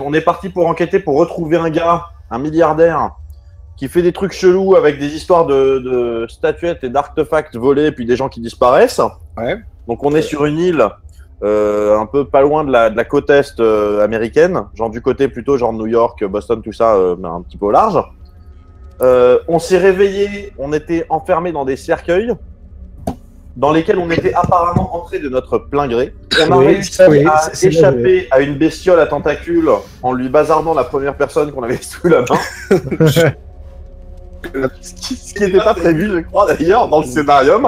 on est parti pour enquêter, pour retrouver un gars, un milliardaire, qui fait des trucs chelous avec des histoires de statuettes et d'artefacts volés, puis des gens qui disparaissent. Ouais. Donc on est sur une île un peu pas loin de la côte est américaine, genre du côté plutôt genre New York, Boston, tout ça, mais un petit peu au large. On s'est réveillé, on était enfermés dans des cercueils dans lesquels on était apparemment entrés de notre plein gré. On a réussi à échapper à une bestiole à tentacules en lui bazardant la première personne qu'on avait sous la main. Ce qui n'était pas prévu, je crois, d'ailleurs, dans le scénario.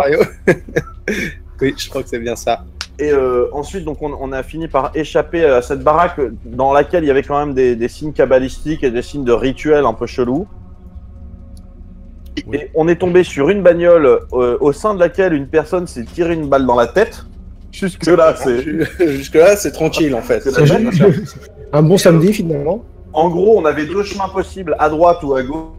Oui, je crois que c'est bien ça. Et ensuite, donc, on a fini par échapper à cette baraque dans laquelle il y avait quand même des signes cabalistiques et des signes de rituels un peu chelous. Oui. Et on est tombé sur une bagnole au sein de laquelle une personne s'est tiré une balle dans la tête. Jusque-là, c'est tranquille, en fait. Un bon samedi, finalement. En gros, on avait deux chemins possibles, à droite ou à gauche.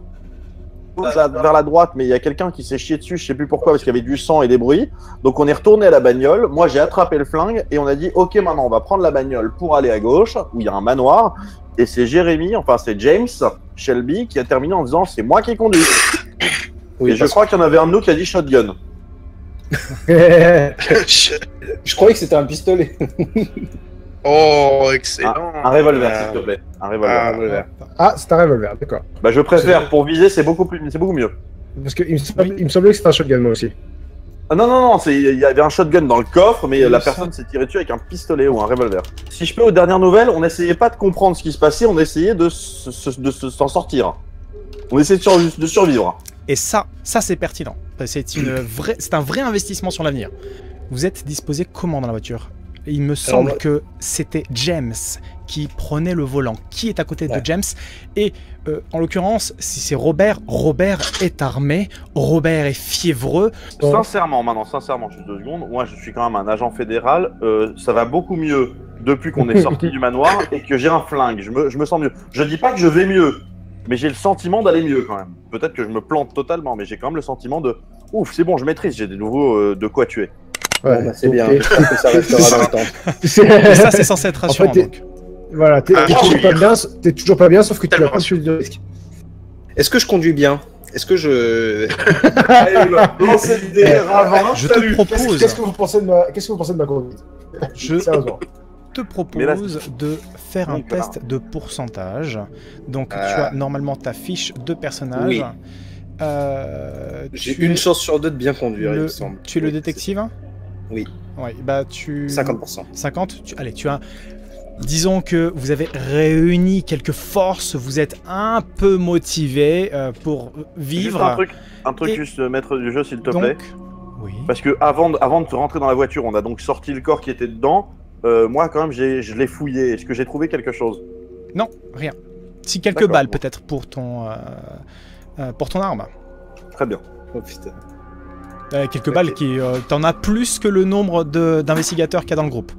Vers la droite, mais il y a quelqu'un qui s'est chié dessus, je sais plus pourquoi, parce qu'il y avait du sang et des bruits. Donc on est retourné à la bagnole, moi j'ai attrapé le flingue et on a dit ok, maintenant on va prendre la bagnole pour aller à gauche, où il y a un manoir, et c'est Jérémy, enfin c'est James Shelby qui a terminé en disant c'est moi qui conduis. Oui, et je crois qu'il y en avait un de nous qui a dit shotgun. Je croyais que c'était un pistolet. Oh, excellent. Un revolver, s'il te plaît. Un revolver. Ah, c'est un revolver, d'accord. Bah, je préfère, pour viser, c'est beaucoup mieux. Parce qu'il me semblait que c'était un shotgun, moi aussi. Ah non, non, non, il y avait un shotgun dans le coffre, mais la personne s'est tirée dessus avec un pistolet ou un revolver. Si je peux, aux dernières nouvelles, on n'essayait pas de comprendre ce qui se passait, on essayait de s'en sortir. On essayait de survivre. Et ça c'est pertinent. C'est un vrai investissement sur l'avenir. Vous êtes disposé comment dans la voiture? Il me semble que c'était James qui prenait le volant, qui est à côté de James. Et en l'occurrence, si c'est Robert, Robert est armé, Robert est fiévreux. Sincèrement, juste 2 secondes, moi je suis quand même un agent fédéral, ça va beaucoup mieux depuis qu'on est sorti du manoir et que j'ai un flingue, je me sens mieux. Je dis pas que je vais mieux, mais j'ai le sentiment d'aller mieux quand même. Peut-être que je me plante totalement, mais j'ai quand même le sentiment de ouf, c'est bon, je maîtrise, j'ai des nouveaux de quoi tuer. Ouais, bon, bah, c'est bien, je trouve que ça restera dans le temps. Et ça, c'est censé être rassurant. En fait, donc. Voilà, t'es toujours pas bien, sauf que tu n'as pas plus de risque. Est-ce que je conduis bien? Est-ce que je... Je te propose... Qu'est-ce que vous pensez de ma conduite? Je te propose de faire un test de pourcentage. Donc, tu as normalement ta fiche de personnage. Oui. J'ai une chance sur 2 de bien conduire, il me semble. Tu es le détective? Oui. Ouais, bah tu... 50%. 50 Allez, tu as... Disons que vous avez réuni quelques forces, vous êtes un peu motivé pour vivre. Juste un truc juste maître du jeu, s'il te plaît. Oui. Parce que avant de rentrer dans la voiture, on a donc sorti le corps qui était dedans. Moi, quand même, je l'ai fouillé. Est-ce que j'ai trouvé quelque chose? Non, rien. Si quelques balles, peut-être, pour ton arme. Très bien. Oh putain. Quelques balles qui... T'en as plus que le nombre d'investigateurs qu'il y a dans le groupe.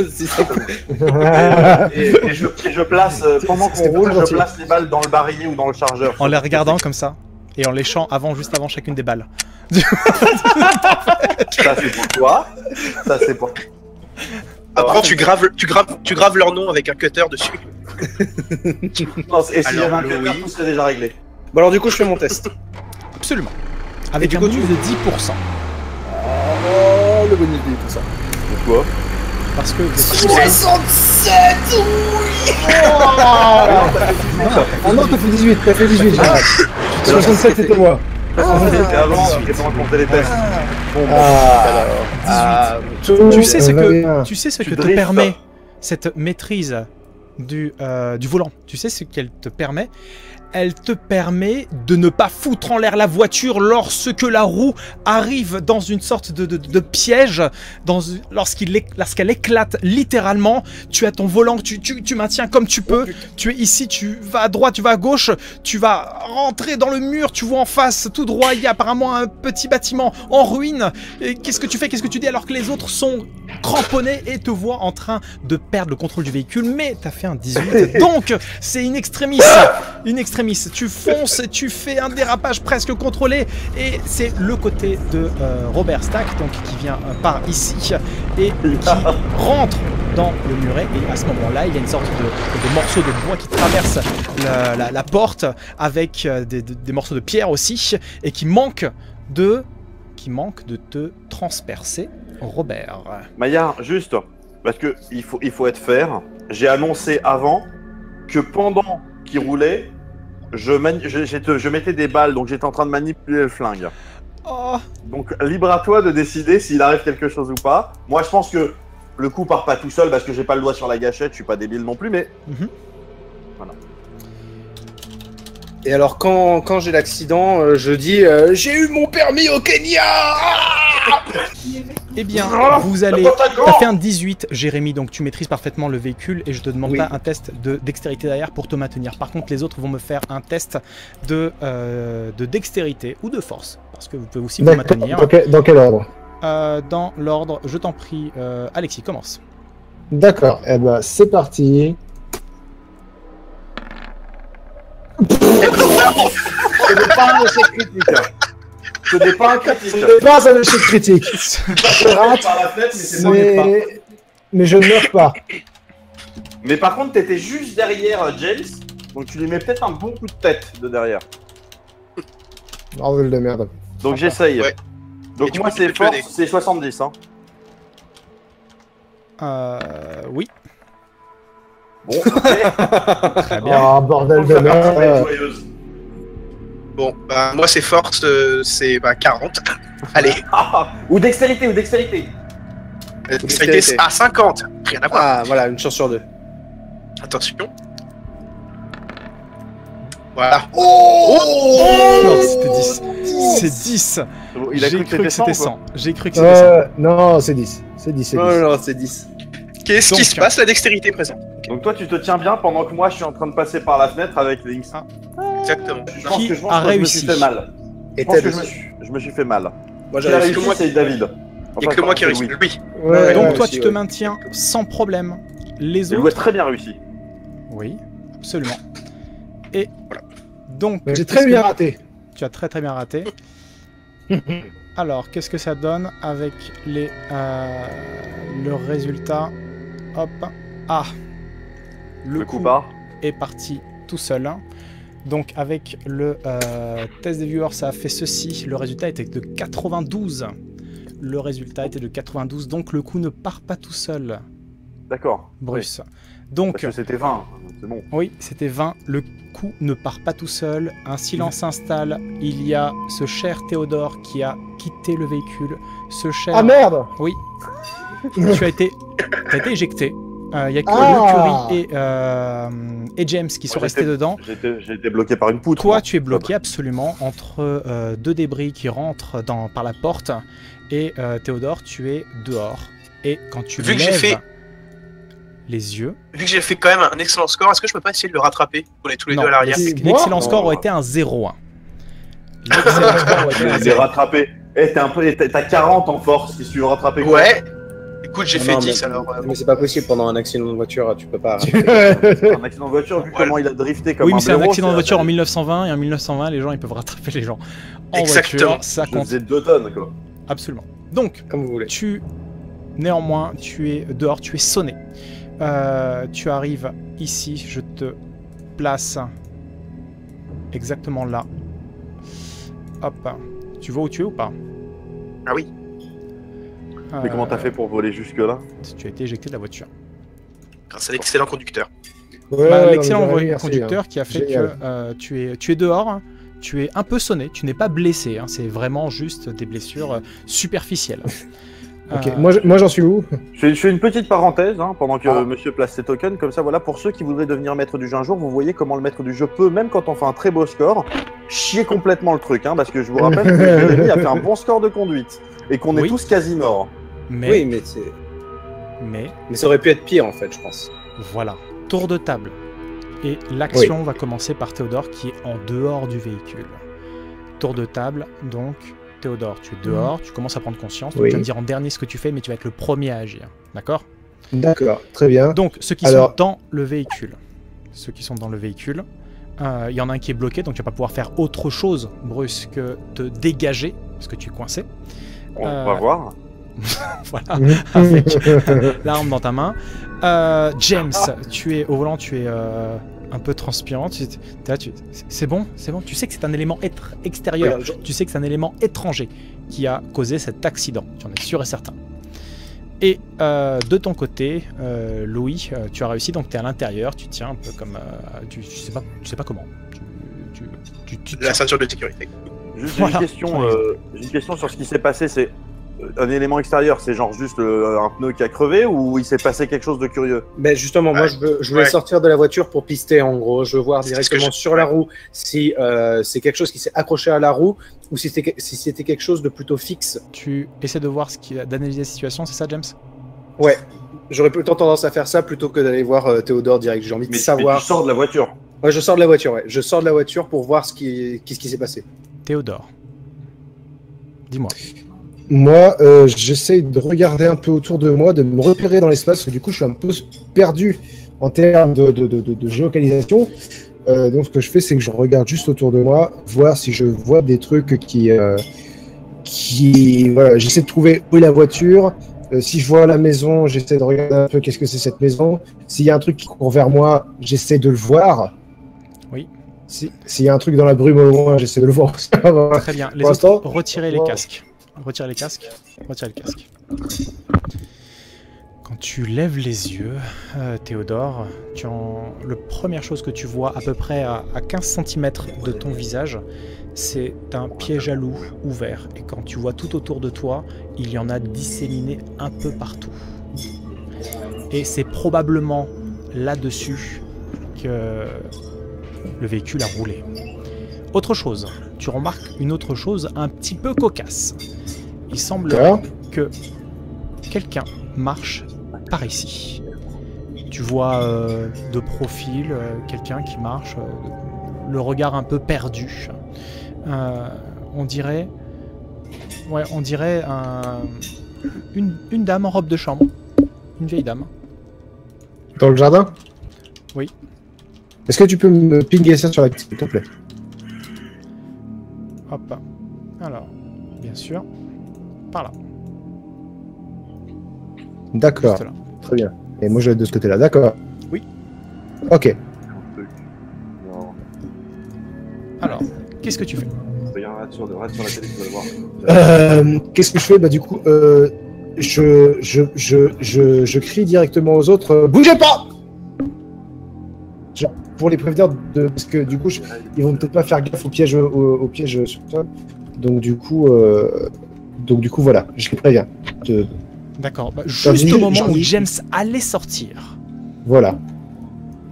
Si c'est cool. et je place, pendant qu'on roule, je place les balles dans le barillet ou dans le chargeur. En les regardant comme ça. Et en léchant juste avant chacune des balles. Ça c'est pour toi. Ça c'est pour... Après tu graves leur nom avec un cutter dessus. Non, et si j'avais un cutter, tout serait déjà réglé. Bon alors du coup je fais mon test. Absolument. Avec un bonus de 10%. Oh, le bonus de 10%. Pourquoi? Parce que... 67. Oui. Ah non, t'as fait 18, 67 c'était moi. C'était avant, on comptait les tests. Bon, tu sais ce que te permet cette maîtrise du volant. Tu sais ce qu'elle te permet? Elle te permet de ne pas foutre en l'air la voiture lorsque la roue arrive dans une sorte de piège, lorsqu'elle éclate littéralement. Tu as ton volant, tu maintiens comme tu peux. Tu es ici, tu vas à droite, tu vas à gauche, tu vas rentrer dans le mur, tu vois en face, tout droit, il y a apparemment un petit bâtiment en ruine. Qu'est-ce que tu fais, qu'est-ce que tu dis alors que les autres sont cramponnés et te voient en train de perdre le contrôle du véhicule, mais t'as fait un 18, donc c'est une extremis. Tu fonces, tu fais un dérapage presque contrôlé et c'est le côté de Robert Stack donc qui vient par ici et qui rentre dans le muret et à ce moment-là, il y a une sorte de morceau de bois qui traverse la porte avec des morceaux de pierre aussi et qui manque de te transpercer, Robert. Maya, juste, parce que il faut être fair, j'ai annoncé avant que pendant qu'il roulait, je mettais des balles, donc j'étais en train de manipuler le flingue. Oh. Donc libre à toi de décider s'il arrive quelque chose ou pas. Moi je pense que le coup part pas tout seul parce que j'ai pas le doigt sur la gâchette, je suis pas débile non plus, mais... Voilà. Et alors quand j'ai l'accident, je dis j'ai eu mon permis au Kenya. Eh bien, vous allez... T'as fait un 18, Jérémy, donc tu maîtrises parfaitement le véhicule et je te demande pas un test de dextérité derrière pour te maintenir. Par contre, les autres vont me faire un test de dextérité ou de force, parce que vous pouvez aussi vous maintenir. Dans quel ordre? Dans l'ordre, je t'en prie, Alexis, commence. D'accord, eh ben c'est parti. Ce n'est pas un échec critique. Ce n'est pas un critique. Ce n'est pas un échec critique. Je rate, Par la fenêtre, mais c'est pas mes pas. mais je ne meurs pas. Mais par contre, t'étais juste derrière James, donc tu lui mets peut-être un bon coup de tête de derrière. Bordel de merde. Donc j'essaye. Ouais. Donc moi c'est force, c'est 70. Hein. Oui. Bon, ok. Très bien. Oh, bordel de merde. Bon, bah, moi c'est force, c'est 40. Allez, Ou dextérité, ou dextérité. dextérité à 50. Rien à voir. Ah voilà, une chance sur deux. Attention. Voilà. Non, c'était 10. C'est 10. Il a J'ai cru que c'était 100. 100. J'ai cru que c'était 100. Non, c'est 10. C'est 10, c'est 10. Non, c'est 10. Qu'est-ce qui se passe, la dextérité présente? Donc toi tu te tiens bien pendant que moi je suis en train de passer par la fenêtre avec Lynx. Exactement. Je pense Qui que je a me réussi suis fait mal. Et Je pense Ted que aussi. je me suis fait mal. Moi Qui a j'avais réussi, que moi c'est David. Il n'y a que moi qui ai réussi. Oui. Lui. Ouais, Donc moi toi, aussi, tu te ouais. maintiens sans problème. Les Il autres... a très bien réussi. Oui, absolument. Et voilà. Donc... J'ai très bien raté. Tu as très très bien raté. Alors, qu'est-ce que ça donne avec le résultat? Hop. Ah. Le coup part. est parti tout seul. Donc avec le test des viewers, ça a fait ceci. Le résultat était de 92. Le résultat était de 92, donc le coup ne part pas tout seul, D'accord. Bruce. Oui. Donc, Parce que c'était 20, c'est bon. oui, c'était 20. Le coup ne part pas tout seul. Un silence s'installe. Il y a ce cher Théodore qui a quitté le véhicule. Ce cher... Ah merde. Oui. Tu as été éjecté. Il y a que Ah. Mercury et James qui sont restés dedans. J'ai été bloqué par une poutre. Toi, moi. tu es bloqué absolument entre deux débris qui rentrent par la porte et Théodore, tu es dehors. Et quand tu Vu que j'ai lèves fait- les yeux... Vu que j'ai fait quand même un excellent score, est-ce que je peux pas essayer de le rattraper? On est tous les Non, deux à l'arrière. l'excellent Moi score aurait été un 0-1. L'excellent score aurait été un Je l'ai 0. rattrapé. Eh, t'as 40 en force si tu veux rattraper quoi. Ouais. Écoute, j'ai fait Non, 10 mais- alors. Mais c'est pas possible pendant un accident de voiture, tu peux pas. Un accident de voiture, vu Voilà. comment il a drifté comme Oui, un mais c'est un blaireau, accident de c'est- voiture en 1920 et en 1920, les gens ils peuvent rattraper les gens en Exactement. voiture, ça Je compte faisais 2 tonnes quoi. absolument. Donc, Comme vous voulez. néanmoins, tu es dehors, tu es sonné. Tu arrives ici, je te place exactement là. Hop, tu vois où tu es ou pas? Ah oui. Mais comment t'as fait pour voler jusque là? Tu as été éjecté de la voiture. Grâce à l'excellent conducteur. L'excellent conducteur qui a fait Génial. que tu es dehors, tu es un peu sonné, tu n'es pas blessé, hein, c'est vraiment juste des blessures superficielles. Ok, moi j'en suis où? Je fais une petite parenthèse hein, pendant que Ah. monsieur place ses tokens. Comme ça, voilà, pour ceux qui voudraient devenir maître du jeu un jour, vous voyez comment le maître du jeu peut, même quand on fait un très beau score, chier complètement le truc. Hein, parce que je vous rappelle que Jérémy a fait un bon score de conduite et qu'on est Oui. tous quasi morts. Mais, Oui, mais ça aurait pu être pire en fait, je pense. voilà, tour de table. Et l'action va commencer par Théodore qui est en dehors du véhicule. Tour de table, donc Théodore, tu es dehors, tu commences à prendre conscience, donc Oui. tu vas me dire en dernier ce que tu fais, mais tu vas être le premier à agir. D'accord? D'accord, très bien. Donc, ceux qui Alors- sont dans le véhicule, il y en a un qui est bloqué, donc tu vas pas pouvoir faire autre chose, Bruce, que te dégager, parce que tu es coincé. On va voir. voilà, avec l'arme dans ta main. James, tu es au volant, tu es un peu transpirant. C'est bon, tu sais que c'est un élément extérieur, tu sais que c'est un élément étranger qui a causé cet accident, tu en es sûr et certain. Et de ton côté, Louis, tu as réussi, donc tu es à l'intérieur, tu tiens un peu comme... tu sais pas comment. La ceinture de sécurité. Juste Voilà. j'ai une question sur ce qui s'est passé, c'est un élément extérieur, c'est genre juste un pneu qui a crevé ou il s'est passé quelque chose de curieux? Ben justement, moi je voulais sortir de la voiture pour pister en gros. Je veux voir directement sur la roue si c'est quelque chose qui s'est accroché à la roue ou si c'était quelque chose de plutôt fixe. Tu essaies de voir d'analyser la situation, c'est ça, James? Ouais, j'aurais plutôt tendance à faire ça plutôt que d'aller voir Théodore direct. J'ai envie de savoir. Mais tu sors de la voiture. Ouais, je sors de la voiture, ouais. Je sors de la voiture pour voir ce qui s'est passé. Théodore, dis-moi. Moi, j'essaye de regarder un peu autour de moi, de me repérer dans l'espace, parce que du coup, je suis un peu perdu en termes de géolocalisation. Donc, ce que je fais, c'est que je regarde juste autour de moi, voir si je vois des trucs qui voilà, j'essaie de trouver où est la voiture. Si je vois la maison, j'essaie de regarder un peu qu'est-ce que c'est cette maison. S'il y a un truc qui court vers moi, j'essaie de le voir. Oui. S'il y a un truc dans la brume au loin, j'essaie de le voir. Très bien. Les autres, retirez les casques. Retirez les casques. Retirez les casques. Quand tu lèves les yeux, Théodore, la première chose que tu vois à peu près à 15 cm de ton visage, c'est un piège à loup ouvert. Et quand tu vois tout autour de toi, il y en a disséminé un peu partout. Et c'est probablement là-dessus que le véhicule a roulé. Autre chose, tu remarques une autre chose un petit peu cocasse. Il semble que quelqu'un marche par ici. Tu vois de profil quelqu'un qui marche, le regard un peu perdu. On dirait une dame en robe de chambre, une vieille dame. Dans le jardin? Oui. Est-ce que tu peux me pinguer ça sur la petite, s'il te plaît? Hop. Alors, bien sûr, par là. D'accord. Juste là. Très bien. Et moi, je vais être de ce côté-là. D'accord. Oui. Ok. Alors, qu'est-ce que tu fais? Reste sur la télé, tu vas le voir. Qu'est-ce que je fais? Bah, du coup, je crie directement aux autres bougez pas! Genre, pour les prévenir parce que du coup, ils vont peut-être pas faire gaffe au piège sur toi. Donc du coup, voilà, je les préviens. D'accord. Bah, juste au moment où James allait sortir. Voilà.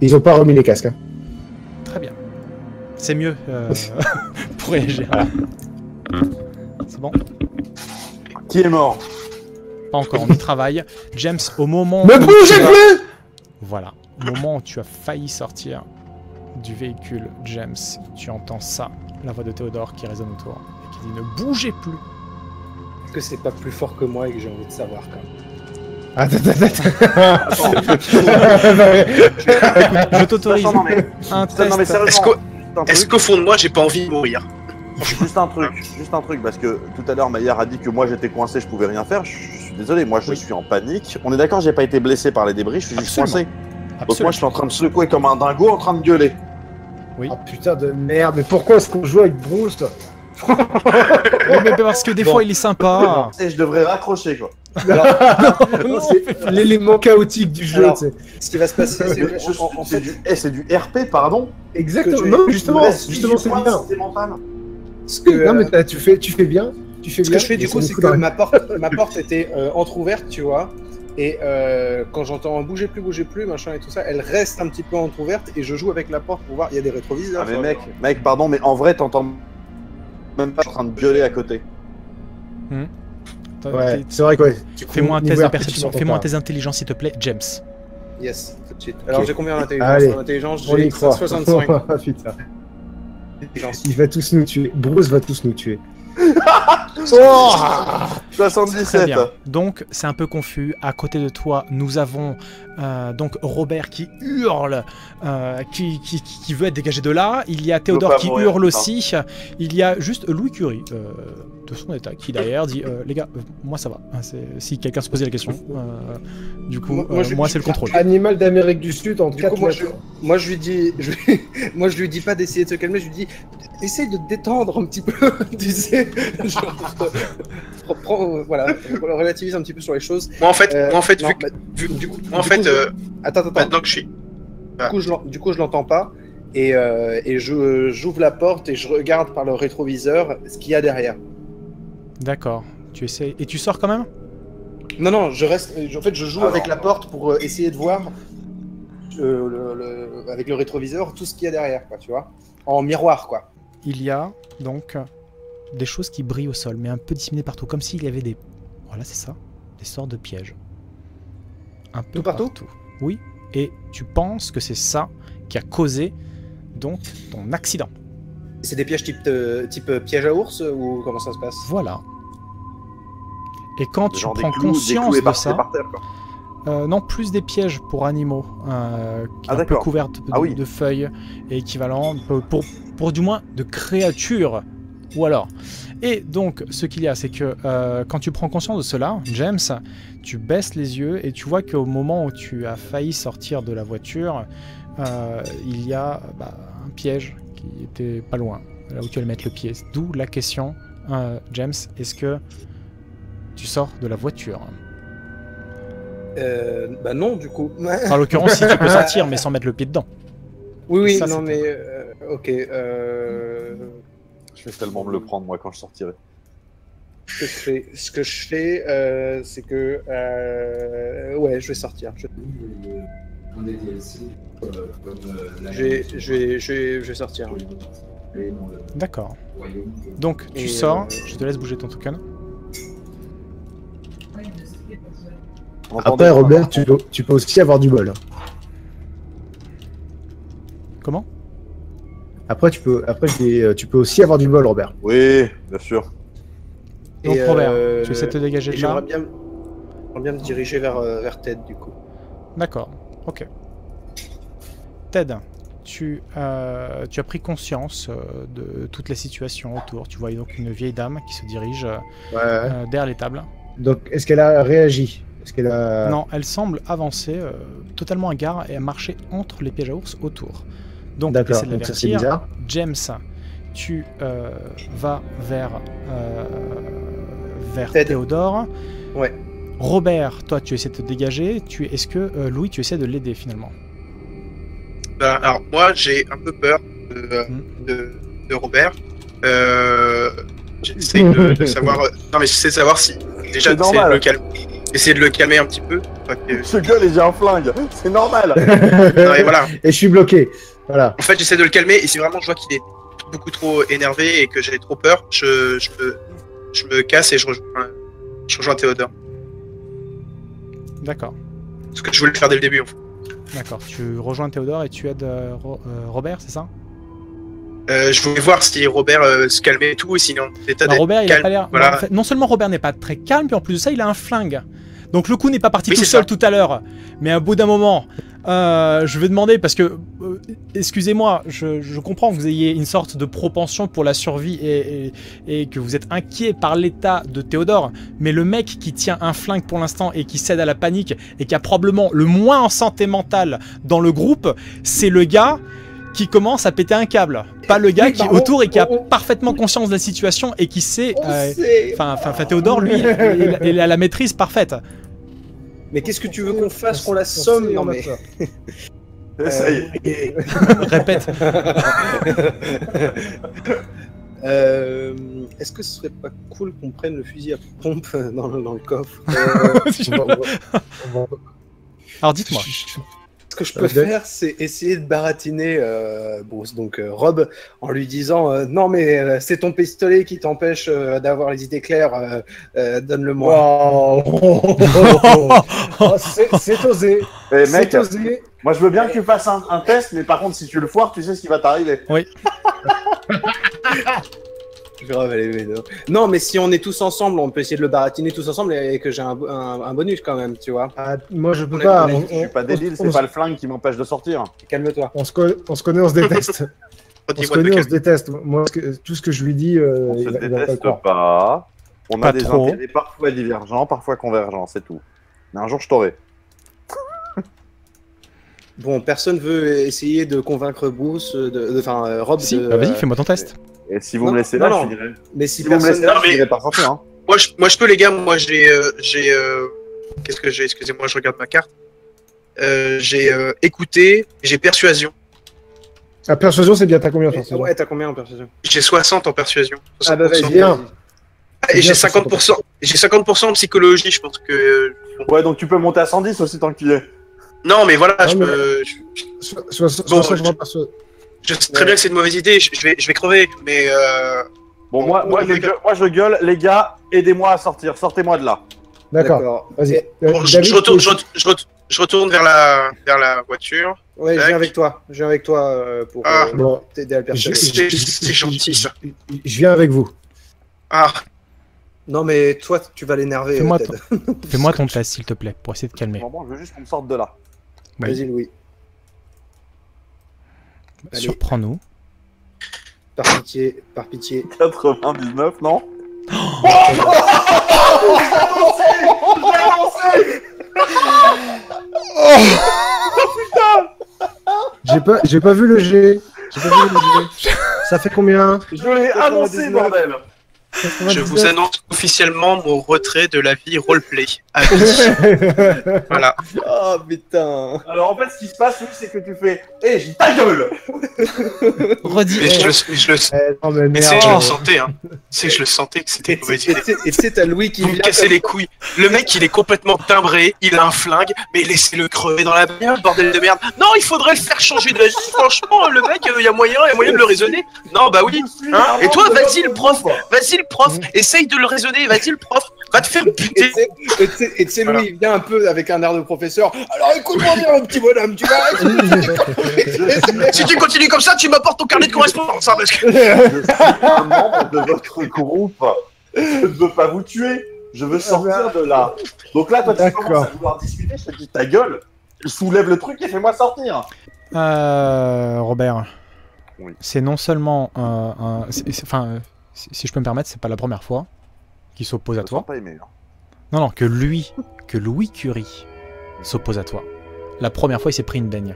Ils ont pas remis les casques. Hein. Très bien. C'est mieux pour réagir. Voilà. C'est bon? Qui est mort? Pas encore, on y travaille. James, au moment Mais bougez plus! Voilà. Au moment où tu as failli sortir du véhicule, James, tu entends ça, la voix de Théodore qui résonne autour et qui dit ne bougez plus. Est-ce que c'est pas plus fort que moi et que j'ai envie de savoir quand même? Je t'autorise un test. Non, mais sérieusement, Est-ce qu'au fond de moi, j'ai pas envie de mourir? juste un truc, parce que tout à l'heure Maillard a dit que moi j'étais coincé, je pouvais rien faire. Je suis désolé, moi je suis en panique. On est d'accord, j'ai pas été blessé par les débris, je suis juste coincé. Donc moi je suis en train de secouer comme un dingo, en train de gueuler. Oui. Oh putain de merde, mais pourquoi est-ce qu'on joue avec Bruce? Mais parce que des fois il est sympa. Et je devrais raccrocher quoi. C'est l'élément chaotique du jeu. Alors, ce qui va se passer, c'est que C'est du RP, pardon. Exactement. que tu- Non, justement, c'est bien. Non, mais tu fais bien. Ce que je fais du coup, c'est que ma porte était entrouverte, tu vois. Et quand j'entends bouger plus, machin et tout ça, elle reste un petit peu entrouverte et je joue avec la porte pour voir. Il y a des rétroviseurs. Ah mais mec, pardon, mais en vrai t'entends même pas, je suis en train de gueuler à côté. Ouais, c'est vrai quoi. Fais-moi un test de perception, fais-moi un test d'intelligence s'il te plaît, James. Yes, tout de suite. Alors j'ai combien en intelligence? Allez, En intelligence, on y j'ai croit. 65. Putain. Intelligence. Il va tous nous tuer. Bruce va tous nous tuer. 77. Très bien. Donc, c'est un peu confus. À côté de toi, nous avons donc Robert qui hurle, qui veut être dégagé de là. Il y a Théodore qui hurle aussi. Il y a juste Louis Curie, de son état, qui derrière dit les gars, moi ça va. Si quelqu'un se posait la question. Du coup, moi c'est le contrôle. Animal d'Amérique du Sud, en tout cas. Moi je lui dis pas d'essayer de se calmer, je lui dis essaye de te détendre un petit peu, tu sais. Voilà, relativise un petit peu sur les choses. Moi en fait, attends. Maintenant que je suis. Du coup, je l'entends pas et j'ouvre la porte et je regarde par le rétroviseur ce qu'il y a derrière. D'accord. Tu essaies et tu sors quand même? Non, je reste. En fait, je joue avec la porte pour essayer de voir avec le rétroviseur tout ce qu'il y a derrière, quoi, tu vois, en miroir, quoi. Il y a donc des choses qui brillent au sol, mais un peu disséminées partout, comme s'il y avait des... Voilà, c'est ça. Des sortes de pièges. Un peu tout partout. Oui. Et tu penses que c'est ça qui a causé donc ton accident. C'est des pièges type piège à ours ou comment ça se passe? Voilà. Et quand tu prends clous, conscience de ça... par terre, quoi. Non, plus des pièges pour animaux, un peu couverts de feuilles et équivalent pour du moins de créatures. Ou alors. Et donc, ce qu'il y a, c'est que quand tu prends conscience de cela, James, tu baisses les yeux et tu vois qu'au moment où tu as failli sortir de la voiture, il y a un piège qui était pas loin, là où tu allais mettre le pied. D'où la question, James, est-ce que tu sors de la voiture? Bah non, du coup. En l'occurrence, si tu peux sortir, mais sans mettre le pied dedans. Oui, ça, non, mais... ok. Je vais tellement me le prendre, moi, quand je sortirai. Ce que je fais, c'est que... ouais, je vais sortir. Je vais sortir. D'accord. Donc, tu sors. Je te laisse bouger ton token. Après, Robert, tu peux aussi avoir du bol. Comment? Après, tu peux aussi avoir du bol, Robert. Oui, bien sûr. Donc, Robert, tu essaies de te dégager de là. J'aimerais bien me diriger vers Ted, du coup. D'accord, ok. Ted, tu as pris conscience de toute la situation autour. Tu vois donc une vieille dame qui se dirige derrière les tables. Donc, est-ce qu'elle a réagi? Non, elle semble avancer totalement à gare et à marcher entre les pièges à ours autour. Donc, d'accord, donc ça c'est bizarre. James, tu vas vers Théodore. Ouais. Robert, toi, tu essaies de te dégager. Est-ce que Louis, tu essaies de l'aider finalement? Alors, moi, j'ai un peu peur de Robert. J'essaie de savoir. Non, mais j'essaie de savoir si. Déjà, essayer de le calmer un petit peu. Ce gueule et j'ai un flingue, c'est normal. Non, et voilà. Et je suis bloqué. Voilà. En fait, j'essaie de le calmer et si vraiment je vois qu'il est beaucoup trop énervé et que j'ai trop peur, je me casse et je rejoins Théodore. D'accord. Ce que je voulais faire dès le début, en fait. D'accord. Tu rejoins Théodore et tu aides Robert, c'est ça? Je voulais voir si Robert se calmait et tout, et sinon Robert, il a pas l'air. Voilà. En fait, non seulement Robert n'est pas très calme, puis en plus de ça, il a un flingue. Donc le coup n'est pas parti tout seul tout à l'heure. Mais à bout d'un moment, je vais demander parce que, excusez-moi, je comprends que vous ayez une sorte de propension pour la survie et que vous êtes inquiet par l'état de Théodore. Mais le mec qui tient un flingue pour l'instant et qui cède à la panique et qui a probablement le moins en santé mentale dans le groupe, c'est le gars qui commence à péter un câble, pas le gars qui est autour et qui a parfaitement conscience de la situation et qui sait. Enfin, Théodore, lui, il a la maîtrise parfaite. Mais qu'est-ce que tu veux qu'on fasse, qu'on la somme? Non mais. Ça y est. Répète. Est-ce que ce serait pas cool qu'on prenne le fusil à pompe dans le coffre? Alors dites-moi. Ce que je peux faire, c'est essayer de baratiner Rob en lui disant non mais c'est ton pistolet qui t'empêche d'avoir les idées claires, donne-le-moi. Wow. C'est osé. Mec, osé. Moi je veux bien que tu fasses un test, mais par contre si tu le foires, tu sais ce qui va t'arriver. Oui. Grave, allez, mais non. Non, mais si on est tous ensemble, on peut essayer de le baratiner tous ensemble et que j'ai un bonus quand même, tu vois. Ah, moi, je peux pas. Je suis pas débile, c'est pas le flingue qui m'empêche de sortir. Calme-toi. On se connaît, on se déteste. On se connaît, on se déteste. Moi, tout ce que je lui dis, On se il va pas le déteste croire. pas. On Pas a des trop. intérêts parfois divergents, parfois convergents, c'est tout. Mais un jour, je t'aurai. Bon, personne veut essayer de convaincre Bruce, enfin Rob. Si, de, bah vas-y, fais-moi ton test. Et si vous Non, me laissez non, là, non. je finirai. Mais si Si vous me personne. laissez là, Non, je mais- finirai par sortir. Hein. Moi, je peux, les gars. Moi, qu'est-ce que j'ai? Excusez-moi, je regarde ma carte. J'ai écouté, j'ai persuasion. La persuasion, c'est bien. T'as combien en persuasion? Ouais, t'as combien en persuasion? J'ai 60 en persuasion. Ah bah 60%. vas-y, bien. vas-y. Ah, et j'ai 50%. J'ai 50% en psychologie, je pense que. Ouais, donc tu peux monter à 110 aussi tant qu'il est. Non, mais voilà, Ah, je mais- peux. Soit ça, je vois persuasion. Je sais très bien que c'est une mauvaise idée. Je vais crever, mais. Bon, moi, je gueule, les gars, aidez-moi à sortir, sortez-moi de là. D'accord. Vas-y. Bon, David, je retourne vers la voiture. Ouais, je viens avec toi. Je viens avec toi pour Bon, t'aider à le persuader. C'est gentil, ça. je viens avec vous. Ah, Non, mais toi, tu vas l'énerver. Fais-moi Ted. Fais-moi ton test, s'il te plaît, pour essayer de calmer. Vraiment, je veux juste qu'on me sorte de là. Oui. Vas-y, Louis. Allez. Surprends-nous. Par pitié, par pitié. 99, non? J'ai pas vu le G. J'ai pas vu le G. Ça fait combien? Je l'ai annoncé, 99. bordel! je vous annonce officiellement mon retrait de la vie roleplay. À vie. Voilà. Oh putain. Alors en fait, ce qui se passe, oui, c'est que tu fais hé, j'ai ta gueule! Redis. Mais je le Non, mais mais merde. c'est que je le sentais, hein. C'est que je le sentais que c'était Et une mauvaise tu idée. sais, t'as Louis qui Vous me vient. cassez les couilles. Le mec, il est complètement timbré, il a un flingue, mais laissez-le crever dans la bagnole, bordel de merde. Non, il faudrait le faire changer d'avis. Franchement, le mec, il y a moyen de le raisonner. Non, bah oui. Hein. Et toi, vas-y, le prof. Vas-y, le prof. Essaye de le raisonner. Vas-y, le prof. Va te faire buter. Et tu sais, Louis, il vient un peu avec un air de professeur. Alors écoute-moi bien, mon petit bonhomme, tu vas. Si tu continues comme ça, tu m'apportes ton carnet de correspondance. Hein, parce que... Je suis un membre de votre groupe. Je ne veux pas vous tuer. Je veux sortir de là. Donc là, toi, tu D'accord. commences à vouloir discuter. Je te dis ta gueule. Soulève le truc et fais-moi sortir. Robert. Oui. C'est non seulement si je peux me permettre, c'est pas la première fois qu'il s'oppose à Je me toi. sens pas aimé. Hein. Non, non, que Louis Curie s'oppose à toi. La première fois, il s'est pris une baigne.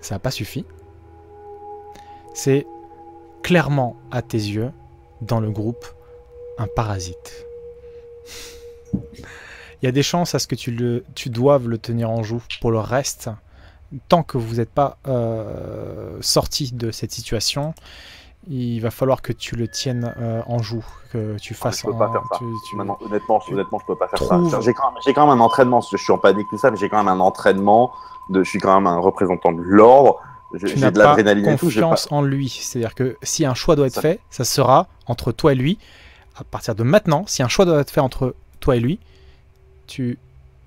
Ça n'a pas suffi. C'est clairement, à tes yeux, dans le groupe, un parasite. Il y a des chances à ce que tu doives le tenir en joue pour le reste. Tant que vous n'êtes pas sorti de cette situation, il va falloir que tu le tiennes en joue, que tu fasses... Je peux pas faire ça. tu- Maintenant, honnêtement, je peux pas faire trouves- ça. J'ai quand même un entraînement. Je suis en panique tout ça, mais j'ai quand même un entraînement. Je suis quand même un représentant de l'ordre. tu J'ai n'as de pas l'adrénaline et tout. J'ai pas... confiance en lui. C'est-à-dire que si un choix doit être Ça- fait, ça sera entre toi et lui. À partir de maintenant, si un choix doit être fait entre toi et lui, tu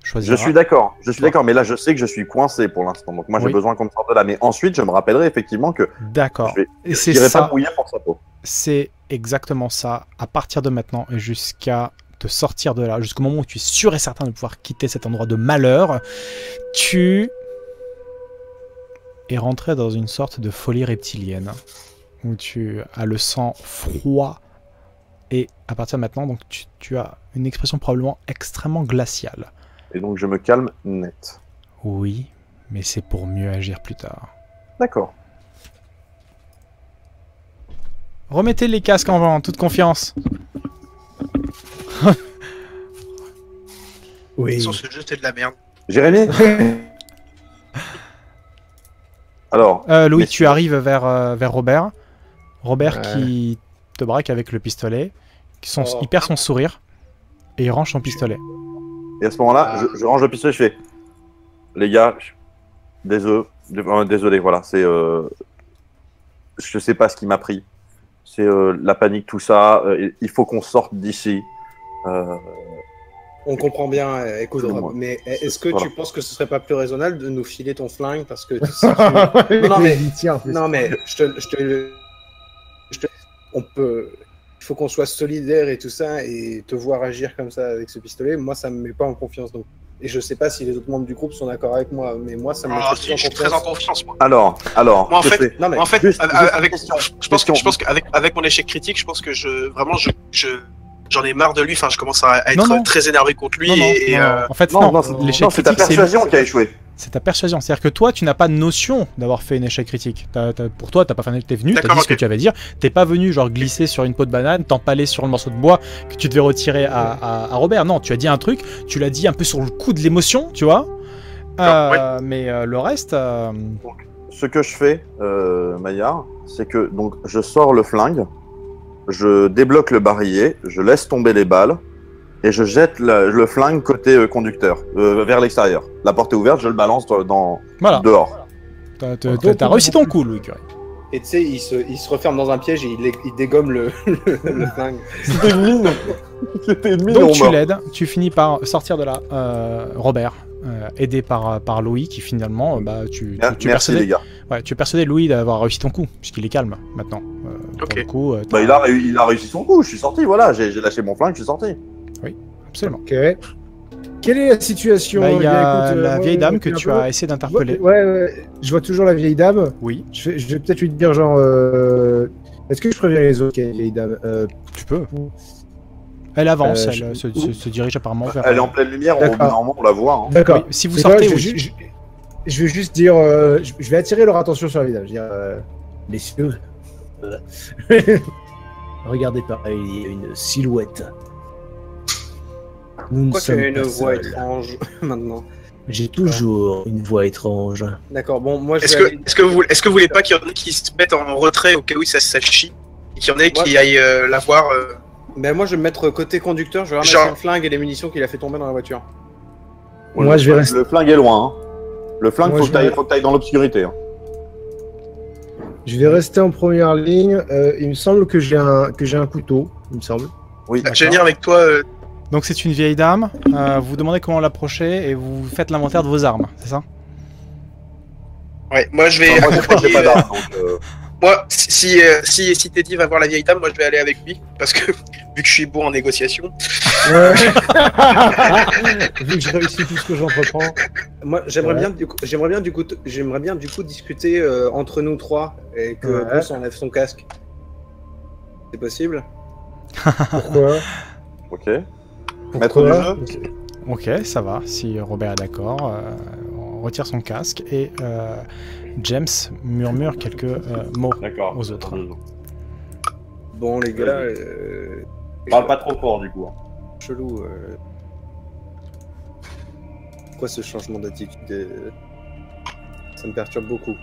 choisiras. Je suis d'accord. Je suis Bon. d'accord, mais là, je sais que je suis coincé pour l'instant. Donc moi, j'ai Oui. besoin qu'on me sorte de là. Mais ensuite, je me rappellerai effectivement que D'accord. je vais. Et Je c'est n'irai pas ça. mouiller pour sa peau. C'est exactement ça. À partir de maintenant et jusqu'à te sortir de là, jusqu'au moment où tu es sûr et certain de pouvoir quitter cet endroit de malheur, tu es rentré dans une sorte de folie reptilienne où tu as le sang froid et à partir de maintenant, donc tu as une expression probablement extrêmement glaciale. Et donc, je me calme net. Oui, mais c'est pour mieux agir plus tard. D'accord. Remettez les casques en toute confiance. Oui. Sur ce jeu, c'est de la merde. Jérémy. Alors, Louis, Mais tu arrives vers Robert. Robert Ouais. qui te braque avec le pistolet. Oh. Il perd son sourire. Et il range son pistolet. et à ce moment-là, je range le pistolet, je fais. Les gars, désolé, voilà, c'est. Je sais pas ce qui m'a pris. C'est la panique, tout ça. Il faut qu'on sorte d'ici. On comprend bien, écoute, Excuse-moi. Rob, mais est-ce que Voilà. tu penses que ce serait pas plus raisonnable de nous filer ton flingue parce que si tu- Non, mais- Tiens, en plus. non mais on peut il faut qu'on soit solidaire et tout ça, et te voir agir comme ça avec ce pistolet, moi ça me met pas en confiance. Donc. Et je sais pas si les autres membres du groupe sont d'accord avec moi, mais moi ça me met Ah, si, je suis très en confiance, moi. Alors, Moi, en fait, Non, mais en fait, juste avec, question. je pense qu'avec mon échec critique, je pense que j'en ai marre de lui. Enfin, je commence à être Non. très énervé contre lui. Non, non, et, non, en fait, non. L'échec c'est ta critique, persuasion qui a échoué. c'est ta persuasion. C'est-à-dire que toi, tu n'as pas de notion d'avoir fait un échec critique. Pour toi, t'as pas fait, t'es venu, t'as D'accord, dit ce que ok. tu avais à dire. T'es pas venu genre glisser sur une peau de banane, t'empaler sur le morceau de bois que tu devais retirer à Robert. Non, tu as dit un truc, tu l'as dit un peu sur le coup de l'émotion, tu vois. Mais le reste. Ce que je fais, Maillard, c'est que donc je sors le flingue, je débloque le barillet, je laisse tomber les balles et je jette le flingue côté conducteur, vers l'extérieur. La porte est ouverte, je le balance Voilà. dehors. T'as réussi ton coup, Louis Curie. Et tu sais, il se referme dans un piège et il dégomme le flingue. C'était une mine. C'était une mine. Donc tu l'aides, tu finis par sortir de là, Robert, aidé par Louis, qui finalement, tu es Merci persuadé. les gars. Ouais, tu es persuadé Louis d'avoir réussi ton coup, puisqu'il est calme maintenant. Pour Ok. le coup, Bah, il a réussi son coup, je suis sorti, voilà, j'ai lâché mon flingue, je suis sorti. absolument. Ok. Quelle est la situation? Bah, il y a Écoute, la moi, vieille dame je que suis tu un peu- as essayé d'interpeller. Ouais, je vois toujours la vieille dame. Oui, Je vais peut-être lui dire genre. Est-ce que je préviens les autres qu'il y a une vieille dame? tu peux. Elle avance, je- elle se dirige apparemment vers. Elle est en pleine lumière, D'accord. normalement on la voit. Hein. D'accord. Oui, si vous C'est sortez, quoi, oui. je vais juste dire. Je vais attirer leur attention sur la vieille dame. Je vais dire. Messieurs. Regardez par là, il y a une silhouette. Nous ne Pourquoi tu sommes as une pas voix seuls. étrange maintenant? J'ai toujours une voix étrange. D'accord, bon, moi je Est-ce vais aller- que vous voulez pas qu'il y en ait qui se mettent en retrait au cas où ça chie et qu'il y en ait qui Ouais. aillent la voir Ben, moi je vais me mettre côté conducteur, je vais ramasser Genre- le flingue et les munitions qu'il a fait tomber dans la voiture. Moi, je vais rester. Le flingue est loin. Hein. Le flingue, Moi, faut je que t'ailles dans l'obscurité. Hein. Je vais rester en première ligne. Il me semble que j'ai un couteau. Il me semble. Oui, Je vais venir avec toi. Donc c'est une vieille dame, vous demandez comment l'approcher et vous faites l'inventaire de vos armes, c'est ça? Ouais, moi je vais. Enfin, moi, j'ai pas d'arme, donc, Moi, si Teddy va voir la vieille dame, moi je vais aller avec lui parce que vu que je suis bon en négociation. Ouais. Vu que je réussis tout ce que j'entreprends. Moi j'aimerais Ouais. bien du coup discuter entre nous trois et que Ouais. Bruce enlève son casque. C'est possible? Pourquoi? ok. Maître du Pourquoi? jeu. Ok, ça va, si Robert est d'accord, on retire son casque et James murmure quelques mots D'accord. aux autres. Bon les gars, Parle pas trop fort du coup. Hein. chelou. Pourquoi ce changement d'attitude ça me perturbe beaucoup.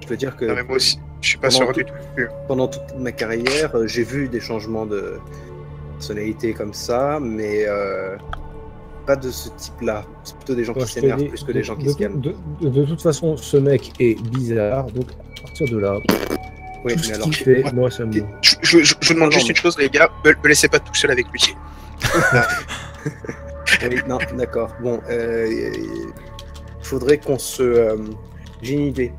Je veux dire que Non mais moi aussi, je suis pas Pendant sûr tout- du tout. pendant toute ma carrière, j'ai vu des changements de personnalité comme ça, mais pas de ce type-là. C'est plutôt des gens Moi, qui je te s'énervent dis, plus que des gens qui se calment. De toute façon, ce mec est bizarre. Donc, à partir de là, Oui, tout mais ce alors, qu'il fait, moi, ça me. Je vous demande juste une chose, les gars, me laissez pas tout seul avec lui. oui, non, d'accord. Bon, il faudrait qu'on se. J'ai une idée.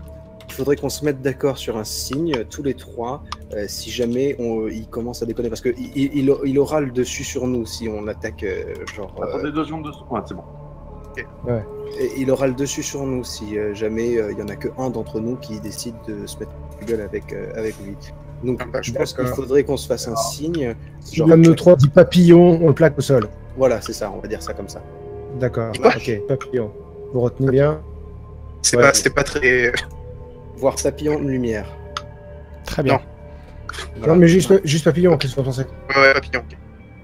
Il faudrait qu'on se mette d'accord sur un signe, tous les trois, si jamais il commence à déconner. Parce qu'il aura le dessus sur nous si on attaque, genre. Attendez 2 secondes. Ouais, c'est bon. Et il aura le dessus sur nous si jamais il y en a que un d'entre nous qui décide de se mettre en gueule avec lui. Donc je pense qu'il faudrait qu'on se fasse un signe. Si l'un de nous trois dit papillon, on le plaque au sol. Voilà, c'est ça, on va dire ça comme ça. D'accord. Ouais. Ok, papillon. Vous retenez bien. C'était pas très. Voir papillon de lumière. Très bien. Non. Voilà. Non, mais juste papillon. Qu'est-ce que vous pensez? Ouais, papillon.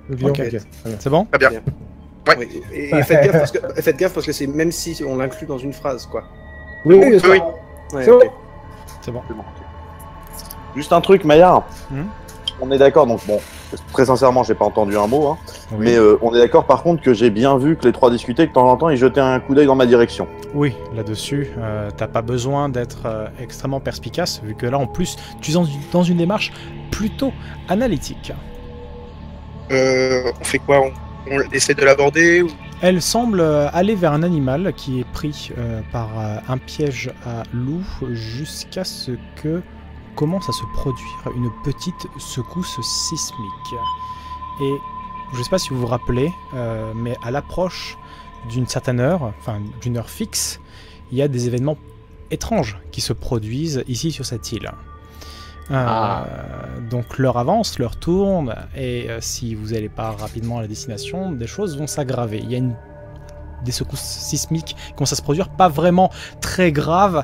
Papillon. Ok. Ok. Très bien. C'est bon? Pas bien. Ouais. Oui, et faites gaffe parce que c'est même si on l'inclut dans une phrase, quoi. Oui, oui, Oui. Ouais, C'est ok. bon. C'est bon. C'est bon. Juste un truc, Maillard. Mhm. On est d'accord, donc bon, très sincèrement, j'ai pas entendu un mot, hein, Oui. mais on est d'accord par contre que j'ai bien vu que les trois discutaient, que de temps en temps ils jetaient un coup d'œil dans ma direction. Oui, là-dessus, t'as pas besoin d'être extrêmement perspicace, vu que là, en plus, tu es dans une démarche plutôt analytique. On fait quoi on essaie de l'aborder ou... Elle semble aller vers un animal qui est pris par un piège à loup jusqu'à ce que commence à se produire une petite secousse sismique. Et je ne sais pas si vous vous rappelez, mais à l'approche d'une certaine heure, enfin d'une heure fixe, il y a des événements étranges qui se produisent ici sur cette île. Donc l'heure avance, l'heure tourne, et si vous n'allez pas rapidement à la destination, des choses vont s'aggraver. Il y a des secousses sismiques qui commencent à se produire, pas vraiment très graves,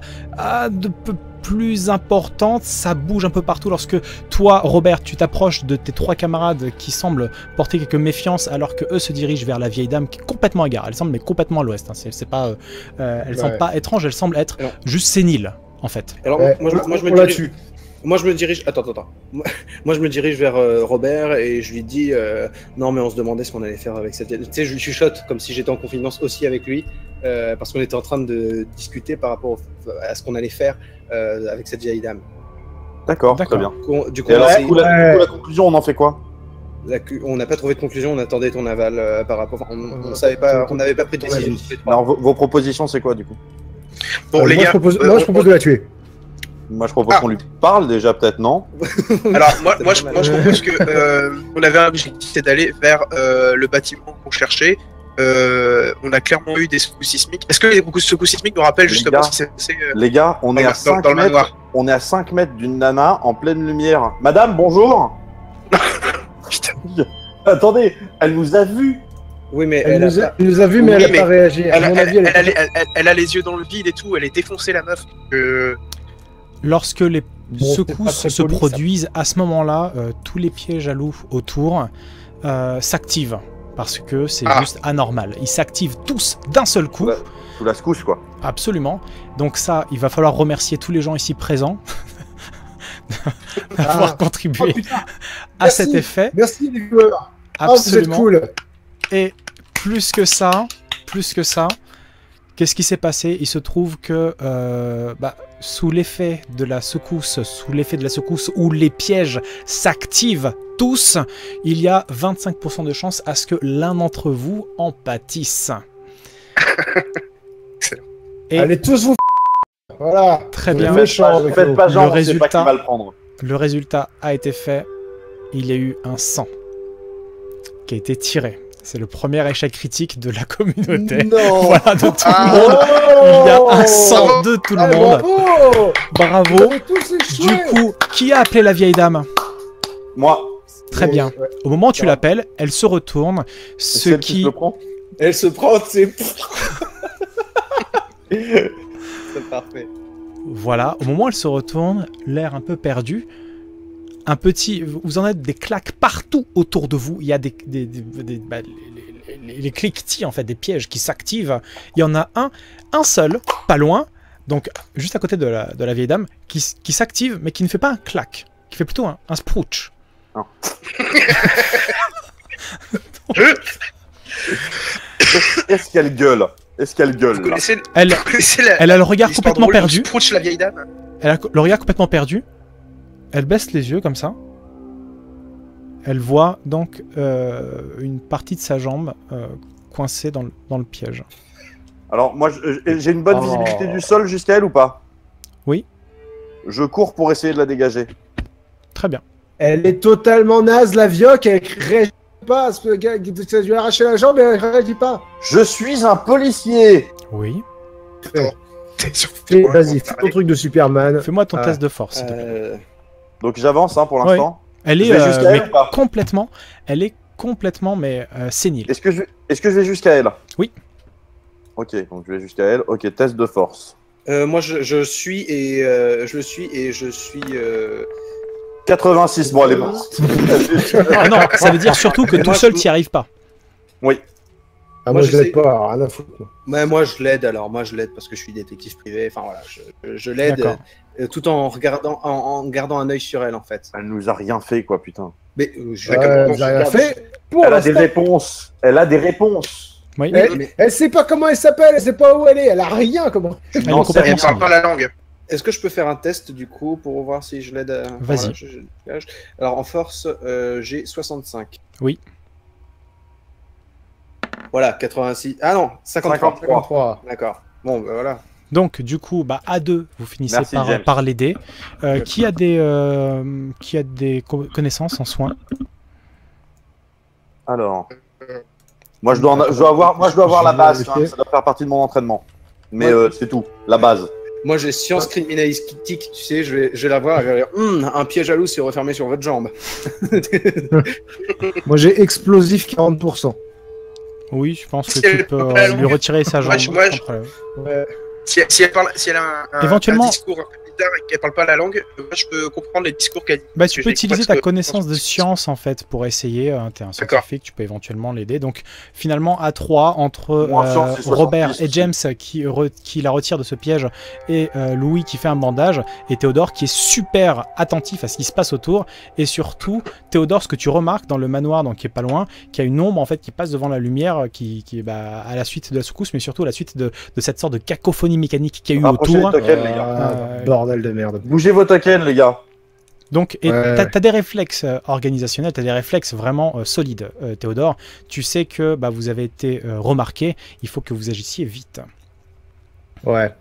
de peu plus importantes, ça bouge un peu partout lorsque toi, Robert, tu t'approches de tes 3 camarades qui semblent porter quelques méfiances alors que eux se dirigent vers la vieille dame qui est complètement à gare. Elle semble mais complètement à l'ouest, hein. C'est pas, elle semble pas étrange, elle semble être juste sénile en fait. Alors moi je me dirige. Attends. Moi je me dirige vers Robert et je lui dis non mais on se demandait ce qu'on allait faire avec cette. Tu sais, je lui chuchote comme si j'étais en confidence aussi avec lui parce qu'on était en train de discuter par rapport à ce qu'on allait faire avec cette vieille dame. D'accord, très bien. Du coup, alors, la conclusion, on en fait quoi? On n'a pas trouvé de conclusion, on attendait ton aval par rapport. On savait pas, on n'avait pas pris de décision. Alors vos propositions, c'est quoi du coup? Bon les gars, je propose de la tuer. Moi je propose qu'on lui parle déjà, peut-être, non? Alors moi je propose que on avait un objectif, c'est d'aller vers le bâtiment qu'on cherchait. On a clairement eu des secousses sismiques. Est-ce que les secousses sismiques nous rappellent justement si c'est les gars, on est à 5 mètres. On est à 5 mètres d'une nana en pleine lumière. Madame, bonjour. Putain. Attendez, elle nous a vus. Oui, mais elle nous a vus, mais elle n'a pas réagi. Elle a les yeux dans le vide et tout. Elle est défoncée, la meuf. Lorsque les secousses se produisent, à ce moment-là, tous les pièges à loup autour s'activent. Parce que c'est juste anormal. Ils s'activent tous d'un seul coup. Sous la secousse, quoi. Absolument. Donc ça, il va falloir remercier tous les gens ici présents d'avoir contribué à cet effet. Merci les joueurs. Absolument. Vous êtes cool. Et plus que ça, qu'est-ce qui s'est passé? Il se trouve que sous l'effet de la secousse, où les pièges s'activent tous, il y a 25% de chance à ce que l'un d'entre vous en pâtisse. Et allez tous vous voilà. Très bien. Faites pas genre, on sait pas qui va le prendre. Le résultat a été fait. Il y a eu un 100 qui a été tiré. C'est le premier échec critique de la communauté. Non. Voilà, de tout le monde. Il y a un 100 de tout le monde. Bravo. Du coup, qui a appelé la vieille dame? Moi. Très bien. Ouais. Au moment où tu l'appelles, elle se retourne. Ce qui... Elle se prend, c'est... C'est parfait. Voilà. Au moment où elle se retourne, l'air un peu perdu, un petit... Vous en avez des claques partout autour de vous. Il y a les cliquetis, en fait, des pièges qui s'activent. Il y en a un seul, pas loin, donc juste à côté de la vieille dame, qui s'active, mais qui ne fait pas un clac, qui fait plutôt un sprouch. Non. Est-ce qu'elle gueule? Elle a le regard complètement perdu. La vieille dame. Elle a le regard complètement perdu. Elle baisse les yeux comme ça. Elle voit donc une partie de sa jambe coincée dans le piège. Alors moi j'ai une bonne visibilité du sol jusqu'à elle ou pas? Oui. Je cours pour essayer de la dégager. Très bien. Elle est totalement naze, la vioque, elle réagit pas. Tu lui as arraché la jambe et elle réagit pas. Je suis un policier. Oui. Vas-y, fais ton truc de Superman. Fais-moi ton test de force. S'il te plaît. Donc j'avance pour l'instant. Oui. Elle est complètement, mais sénile. Est-ce que je vais jusqu'à elle? Oui. Ok, donc je vais jusqu'à elle. Ok, test de force. Moi je suis et je suis 86, bon elle est morte. Ah non, ça veut dire surtout que tout seul, tu n'y arrives pas. Oui. Ah, moi je l'aide pas, rien à foutre. Moi je l'aide, parce que je suis détective privé, enfin voilà, je l'aide tout en gardant un œil sur elle en fait. Elle nous a rien fait quoi, putain. Mais rien fait. Elle a des réponses. Oui. Elle sait pas comment elle s'appelle, elle sait pas où elle est, elle a rien comment. Non, elle parle pas la langue. Est-ce que je peux faire un test du coup pour voir si je l'aide? Vas-y. Voilà, alors en force, j'ai 65. Oui. Voilà, 86. Ah non, 53. 53. D'accord. Bon, ben voilà. Donc, du coup, bah, à deux, vous finissez Merci, James. par l'aider. Qui a des connaissances en soins? Alors, moi je dois avoir la base, hein, ça doit faire partie de mon entraînement. Mais c'est tout, la base. Moi, j'ai science criminalistique, tu sais, je vais la voir, je vais dire, un piège à loup s'est refermé sur votre jambe. Moi, j'ai explosif 40%. Oui, je pense que Si tu elle peux parle la lui langue. retirer sa jambe. Moi, sans problème. Ouais. Si elle a Éventuellement- un discours un peu bizarre et qu'elle parle pas la langue, moi je peux comprendre les discours qu'elle dit. Bah, Parce tu que peux j'ai utiliser presque- ta connaissance de science en fait pour essayer. T'es un D'accord. scientifique, tu peux éventuellement l'aider. Donc finalement à 3 entre Moi, en science, c'est Robert 70 et James qui la retire de ce piège et Louis qui fait un bandage et Théodore qui est super attentif à ce qui se passe autour et surtout Théodore, ce que tu remarques dans le manoir donc qui est pas loin, qui a une ombre en fait qui passe devant la lumière qui est bah, à la suite de la secousse mais surtout à la suite de cette sorte de cacophonie mécanique qu'il y a eu Rapprochez autour. les tokens, les gars. Bordel de merde. Bougez vos tokens, les gars. Donc, et Ouais. t'as des réflexes organisationnels, t'as des réflexes vraiment solides, Théodore. Tu sais que bah, vous avez été remarqué, il faut que vous agissiez vite. Ouais.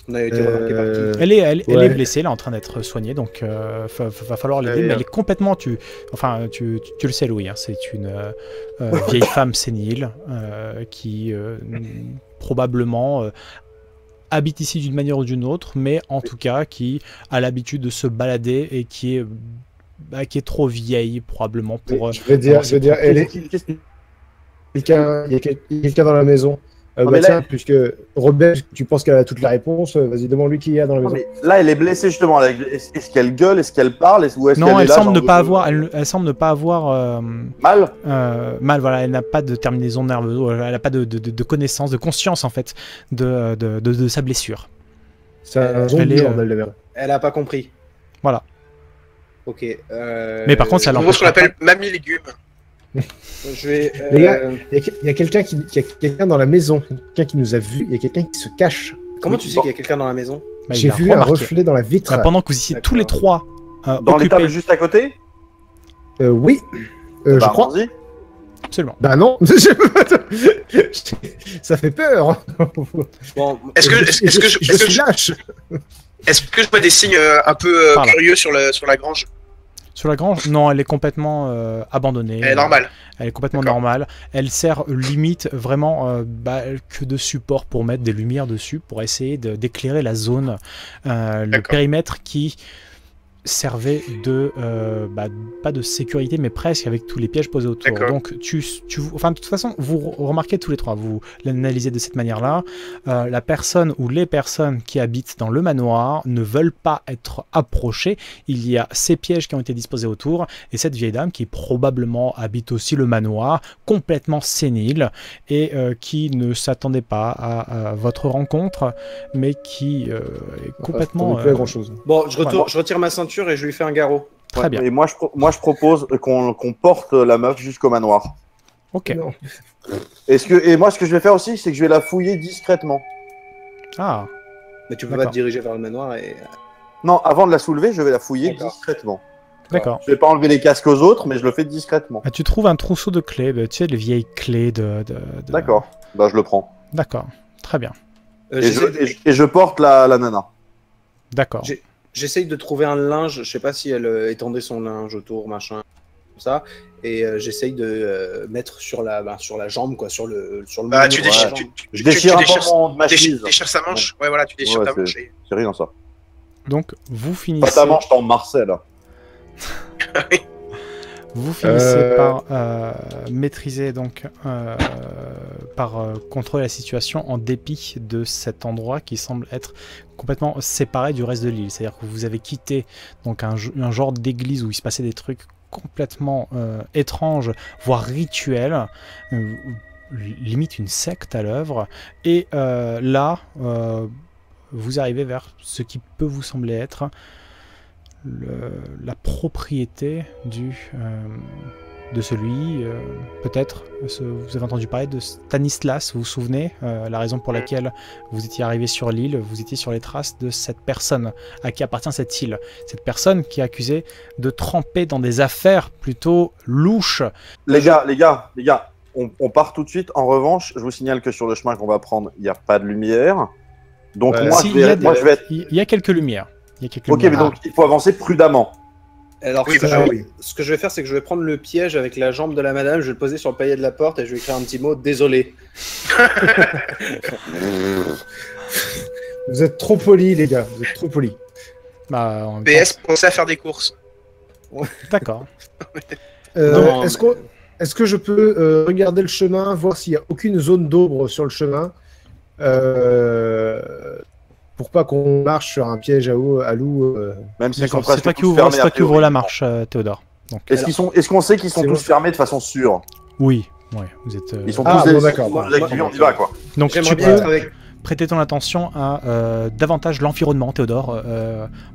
On a été remarqué par qui? Elle est Ouais. blessée, elle est en train d'être soignée, donc va falloir l'aider, Ouais, mais elle est complètement... Tu le sais, Louis, hein, c'est une vieille femme sénile qui probablement... habite ici d'une manière ou d'une autre, mais en tout cas qui a l'habitude de se balader et qui est trop vieille probablement pour... Je veux dire, elle est quelqu'un, il y a quelqu'un dans la maison. mais Bah là- tiens, puisque Robert, tu penses qu'elle a toutes les réponses, vas-y, demande-lui qui il y a dans la Non, maison. mais là, elle est blessée justement. Est-ce qu'elle gueule? Est-ce qu'elle parle? Ou est-ce Non, qu'elle est elle là, semble genre, ne pas avoir, elle semble ne pas avoir mal? mal, voilà, elle n'a pas de terminaison nerveuse, elle n'a pas de connaissance, de conscience en fait de sa blessure. C'est un elle zombie, est, bordel de merde. Elle a pas compris. Voilà. Ok. Mais par contre, ça C'est ce qu'on l'empêchera appelle mamie légumes. Je vais. Les gars, il y a quelqu'un il y a quelqu'un dans la maison, quelqu'un qui nous a vus, il y a quelqu'un qui se cache. Comment tu sais qu'il y a quelqu'un dans la maison? Bah, il J'ai a vu un remarqué. reflet dans la vitre. Bah, pendant que vous étiez tous les trois Dans occupés, l'étable juste à côté? Oui, je Bah, crois. vas-y. absolument. Bah non, ça fait peur. Bon, Est-ce que suis lâche. je vois des signes un peu Par là. curieux sur la grange? Sur la grange, non, elle est complètement abandonnée. Elle est normale. Elle est complètement D'accord. normale. Elle sert limite vraiment que de support pour mettre des lumières dessus, pour essayer d'éclairer la zone, le D'accord. périmètre qui servait de pas de sécurité mais presque avec tous les pièges posés autour. D'accord. Donc enfin de toute façon vous remarquez tous les trois, vous l'analysez de cette manière-là. La personne ou les personnes qui habitent dans le manoir ne veulent pas être approchées. Il y a ces pièges qui ont été disposés autour et cette vieille dame qui probablement habite aussi le manoir, complètement sénile et qui ne s'attendait pas à votre rencontre mais qui est complètement plus à grand chose. bon, je retire ma ceinture et je lui fais un garrot. très bien. Et moi, je propose qu'on porte la meuf jusqu'au manoir. Ok. Non. Et moi, ce que je vais faire aussi, c'est que je vais la fouiller discrètement. Ah, Mais tu peux pas D'accord. te diriger vers le manoir et. Non, avant de la soulever, je vais la fouiller D'accord. discrètement. d'accord. Je vais pas enlever les casques aux autres, mais je le fais discrètement. Ah, tu trouves un trousseau de clés, tu sais, les vieilles clés de... D'accord. Bah, je le prends. D'accord, très bien. Et je porte la nana. D'accord. J'essaye de trouver un linge, je sais pas si elle étendait son linge autour, machin, comme ça, et j'essaye de mettre sur la jambe, quoi, sur le Bah, mur tu de la déchires, jambe. Je déchire un peu ma déchires chemise. déchires sa manche. Ouais, voilà, tu déchires Ouais, ta manche. C'est rien ça. Donc, vous Pas finissez, ta manche, t'es en Marcel. par maîtriser, donc, par contrôler la situation en dépit de cet endroit qui semble être complètement séparé du reste de l'île. C'est-à-dire que vous avez quitté donc, un genre d'église où il se passait des trucs complètement étranges, voire rituels, limite une secte à l'œuvre, et là, vous arrivez vers ce qui peut vous sembler être la propriété de celui, peut-être, vous avez entendu parler de Stanislas, vous vous souvenez, la raison pour laquelle vous étiez arrivé sur l'île, vous étiez sur les traces de cette personne à qui appartient cette île. Cette personne qui est accusée de tremper dans des affaires plutôt louches. Les gars, on part tout de suite. En revanche, je vous signale que sur le chemin qu'on va prendre, il n'y a pas de lumière. Donc moi, Si, je vais être... il y a quelques lumières. Ok, mais donc il faut avancer prudemment. Alors, Oui, ce que je vais faire, c'est que je vais prendre le piège avec la jambe de la madame, je vais le poser sur le palier de la porte et je vais écrire un petit mot, désolé. Vous êtes trop polis, les gars. Vous êtes trop polis. Bah, en même PS, pensez à faire des courses. temps, d'accord. Non, Est-ce que je peux regarder le chemin, voir s'il n'y a aucune zone d'ombre sur le chemin pour pas qu'on marche sur un piège à loup. Même s'ils sont D'accord, c'est presque toi qui tous ouvre, fermés, c'est toi a qui ouvre priori. la marche, Théodore. Donc, Est-ce qu'on sait qu'ils sont C'est tous bon. fermés de façon sûre? oui, vous êtes. Ils sont Ah, tous bon, d'accord. activés, on y va quoi. Donc tu j'aimerais bien peux être avec. prêter ton attention à davantage l'environnement, Théodore,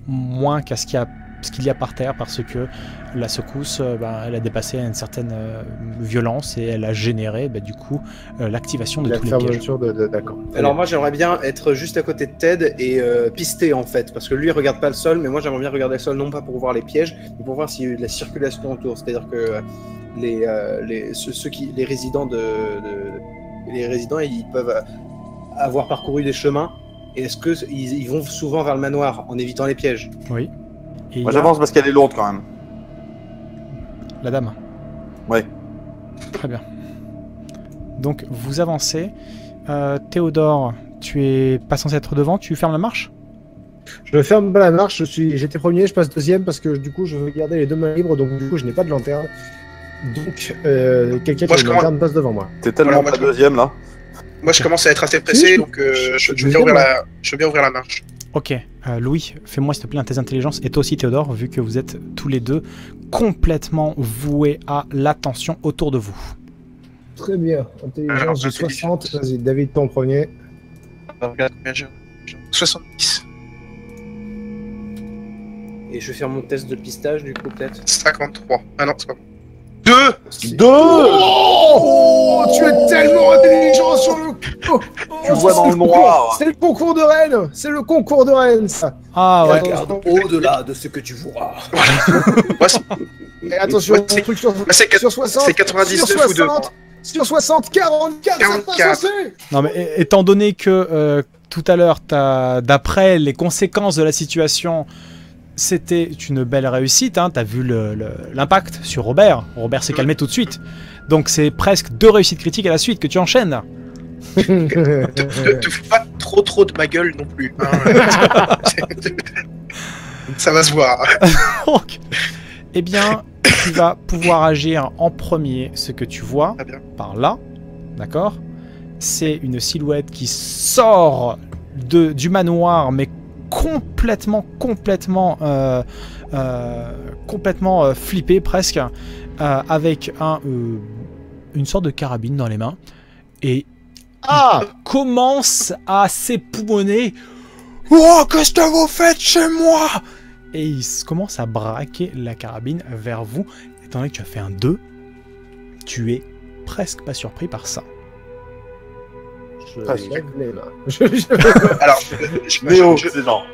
moins qu'à ce qu'il y a par terre, parce que la secousse, elle a dépassé une certaine violence et elle a généré du coup l'activation de La tous les pièges. fermeture d'accord. Alors moi j'aimerais bien être juste à côté de Ted et pister en fait, parce que lui il regarde pas le sol, mais moi j'aimerais bien regarder le sol non pas pour voir les pièges, mais pour voir s'il y a eu de la circulation autour. C'est-à-dire que les résidents ils peuvent avoir parcouru des chemins. Et est-ce que ils vont souvent vers le manoir en évitant les pièges? Oui. Et Moi il y a j'avance parce qu'elle est lourde quand même. la dame. Ouais. Très bien. Donc vous avancez. Théodore, tu es pas censé être devant, tu fermes la marche? Je ferme la marche, j'étais premier, je passe deuxième parce que du coup je veux garder les deux mains libres, donc du coup je n'ai pas de lanterne. Donc quelqu'un qui a une lanterne passe devant moi. T'es tellement Voilà, pas deuxième là. Moi, je commence à être assez pressé, Oui, donc je veux bien ouvrir la marche. Ok, Louis, fais-moi s'il te plaît un test d'intelligence, et toi aussi Théodore, vu que vous êtes tous les deux complètement voués à l'attention autour de vous. Très bien, intelligence, Alors, j'ai 60, vas-y David toi en premier. Regarde combien j'ai. 70. Et je vais faire mon test de pistage du coup peut-être. 53. Ah non, c'est pas bon. 2. Oh, tu es tellement intelligent sur le coup. Tu vois dans le noir. C'est le concours de Rennes. C'est le concours de Rennes, ça. Ah ouais, Regarde au-delà de ce que tu vois. Moi, c'est Et attention, Ouais, c'est- un truc sur, c'est sur 60. c'est 99 sur ou 2. 60, sur 60, 44, ça passe 44. aussi. non mais étant donné que tout à l'heure, d'après les conséquences de la situation, c'était une belle réussite, hein, t'as vu l'impact sur Robert. Robert s'est calmé tout de suite. Donc c'est presque 2 réussites critiques à la suite que tu enchaînes. Te fais pas trop de ma gueule non plus. Hein. Ça va se voir. Donc, eh bien, tu vas pouvoir agir en premier. Ce que tu vois Très bien. par là, d'accord, c'est une silhouette qui sort du manoir, mais complètement flippée presque, avec une sorte de carabine dans les mains, et commence à s'époumoner. Oh, qu'est-ce que vous faites chez moi? Et il commence à braquer la carabine vers vous. Étant donné que tu as fait un 2, tu es presque pas surpris par ça. Je Presque. lève les mains. Alors, Léo, c'est genre.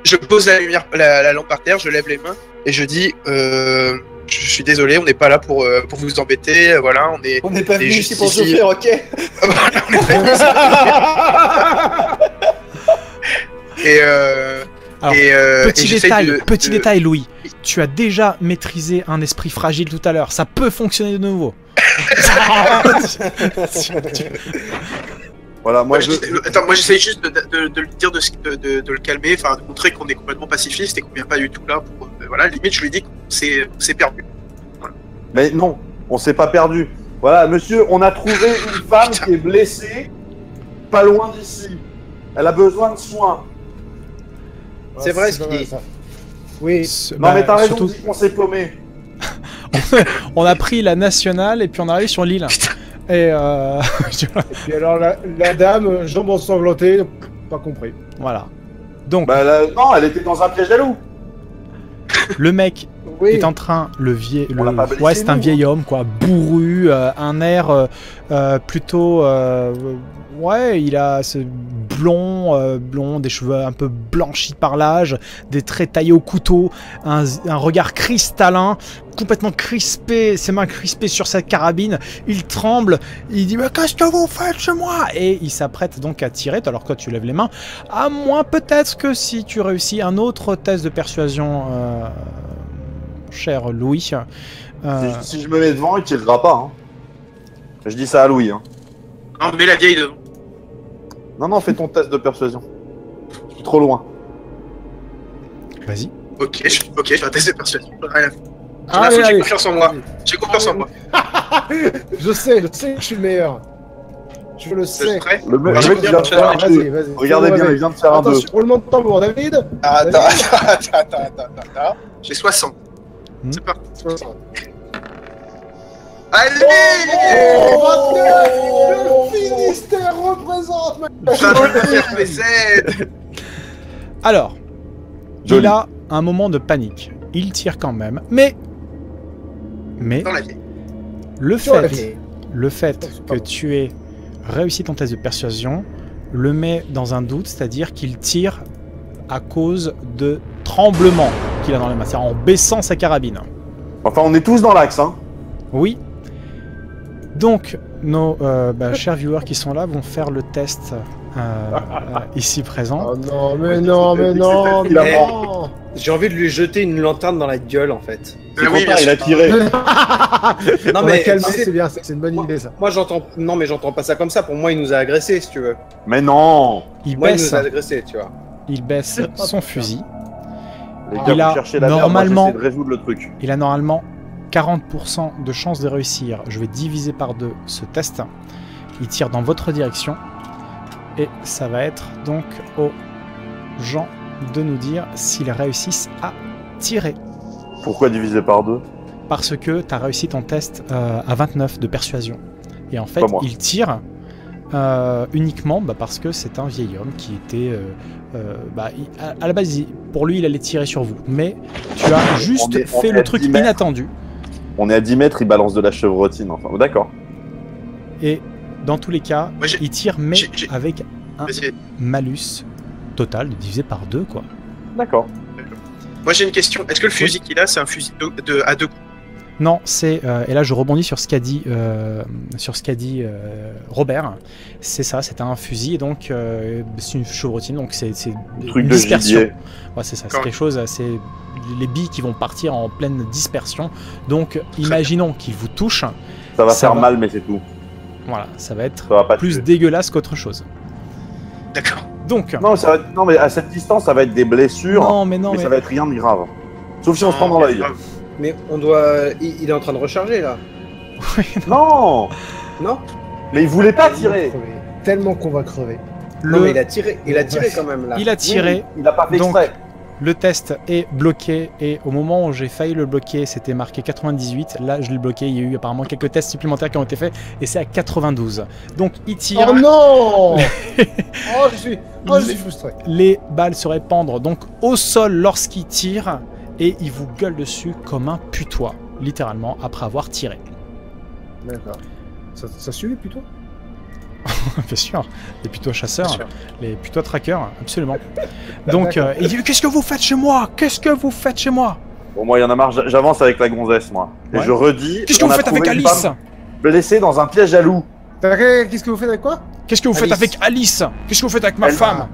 je pose la lumière, la lampe par terre, je lève les mains et je dis je suis désolé, on n'est pas là pour vous embêter. Voilà, on est. On n'est pas Et venu juste ici pour ici. souffrir, ok? Voilà, on est pas ici. Alors, et Petit j'essaye détail, détail, Louis. Tu as déjà maîtrisé un esprit fragile tout à l'heure. Ça peut fonctionner de nouveau. Voilà, moi je. Attends, moi j'essaye juste de lui dire de le calmer, enfin de montrer qu'on est complètement pacifiste et qu'on vient pas du tout là pour. Voilà, limite je lui dis qu'on s'est perdu. Mais non, on s'est pas perdu. Voilà, monsieur, on a trouvé une femme qui est blessée, pas loin d'ici. Elle a besoin de soins. C'est vrai ce pas qu'il mal, dit. ça. Oui. Non, mais t'as raison, surtout, dis qu'on s'est paumé. on a pris la nationale et puis on arrive sur l'île. Et Et puis alors la dame, jambes ensanglantées, pas compris. voilà. Donc, Bah non, elle était dans un piège à loup. le mec Oui. est en train, On l'a pas blessé, ouais, c'est un nous, vieil homme, quoi, bourru, un air plutôt, ouais, il a ce blond, des cheveux un peu blanchis par l'âge, des traits taillés au couteau, un regard cristallin, complètement crispé, ses mains crispées sur sa carabine. Il tremble, il dit mais qu'est-ce que vous faites chez moi? Et il s'apprête donc à tirer, alors que toi tu lèves les mains, à moins peut-être que si tu réussis un autre test de persuasion, cher Louis. Si je me mets devant, il tirera pas. Hein. Je dis ça à Louis. Hein. Non, mais la vieille devant. Non, fais ton test de persuasion. Je suis trop loin. Vas-y. Ok, je vais tester persuasion. Allez, J'ai allez. confiance en moi. J'ai confiance en moi. Je sais que je suis le meilleur. Je le Vous êtes sais. prêts? Le mec, Ouais, il vient de faire un Vas-y, 2. vas-y. Regardez bien, il vient de faire un 2. Attention, roulement de tambour, David. Attends. J'ai 60. C'est parti. 60. Allez Oh, le Finistère représente FPZ. Alors, Joli. il a un moment de panique. Il tire quand même, mais Dans la vieille. le Sur la fait, vieille. le fait que tu aies réussi ton test de persuasion le met dans un doute, c'est-à-dire qu'il tire à cause de tremblements qu'il a dans les mains, c'est-à-dire en baissant sa carabine. Enfin, on est tous dans l'axe, hein. Oui. Donc, nos chers viewers qui sont là vont faire le test ici présent. Oh non, mais non, mais non, Il a mais mort. non. J'ai envie de lui jeter une lanterne dans la gueule en fait. C'est Oui, trop tard, bien il a sûr. tiré. Non On va mais calmer, tu sais, c'est bien, c'est une bonne idée ça. moi j'entends pas ça comme ça. Pour moi, il nous a agressé, si tu veux. Mais non. Il Moi, il baisse, nous a agressé, tu vois. il baisse son fusil. Les Il gars, a vous cherchez la normalement- merde, moi, j'essaie de résoudre le truc. Il a normalement 40% de chance de réussir. Je vais diviser par 2 ce test. Il tire dans votre direction. Et ça va être donc aux gens de nous dire s'ils réussissent à tirer. Pourquoi diviser par 2? Parce que tu as réussi ton test à 29 de persuasion. Et en fait, Pas moi. il tire uniquement parce que c'est un vieil homme qui était... à la base, pour lui, il allait tirer sur vous. Mais tu as juste On est fait à le truc 10 mètres. inattendu. On est à 10 mètres, il balance de la chevrotine. Enfin, d'accord. Et dans tous les cas, Moi, j'ai- il tire, mais j'ai- avec un Vas-y. malus total divisé par 2, quoi. D'accord. Moi j'ai une question. Est-ce que le fusil qu'il a, c'est un fusil à deux coups? Non, c'est et là je rebondis sur ce qu'a dit Robert. C'est ça, c'est un fusil et donc c'est une chevrotine, donc c'est Truc une de dispersion. gibier. Ouais, c'est ça, c'est Quand- quelque chose, c'est les billes qui vont partir en pleine dispersion. Donc imaginons qu'il vous touche, Ça va Ça faire va. mal, mais c'est tout. voilà, ça va être Ça va pas plus tuer. dégueulasse qu'autre chose. D'accord. Donc Non, non, mais à cette distance, ça va être des blessures. non mais mais ça va être rien de grave. Sauf si on se prend dans l'œil. Mais on doit. Il est en train de recharger là. Non. Non. Mais il voulait pas tirer. Tellement qu'on va crever. Non, le, mais il a tiré. Il a tiré quand même là. il a tiré. Oui, il a pas fait Donc, exprès. Le test est bloqué et au moment où j'ai failli le bloquer, c'était marqué 98. Là, je l'ai bloqué. Il y a eu apparemment quelques tests supplémentaires qui ont été faits et c'est à 92. Donc, il tire. Oh non. Oh, je suis frustré. Les balles se répandent donc au sol lorsqu'il tire et il vous gueule dessus comme un putois, littéralement, après avoir tiré. D'accord. Ça suivait plutôt. Bien sûr, les putois chasseurs, Bien sûr. les putois trackers, absolument. Donc, il dit qu'est-ce que vous faites chez moi? Qu'est-ce que vous faites chez moi? Bon, moi, il y en a marre. J'avance avec la gonzesse, moi. Et Ouais. je redis. Qu'est-ce que on vous a faites avec trouvé une Alice? femme blessée dans un piège à loup. Qu'est-ce que vous faites avec quoi? Qu'est-ce que vous faites Alice. avec Alice? Qu'est-ce que vous faites avec ma Elle- femme?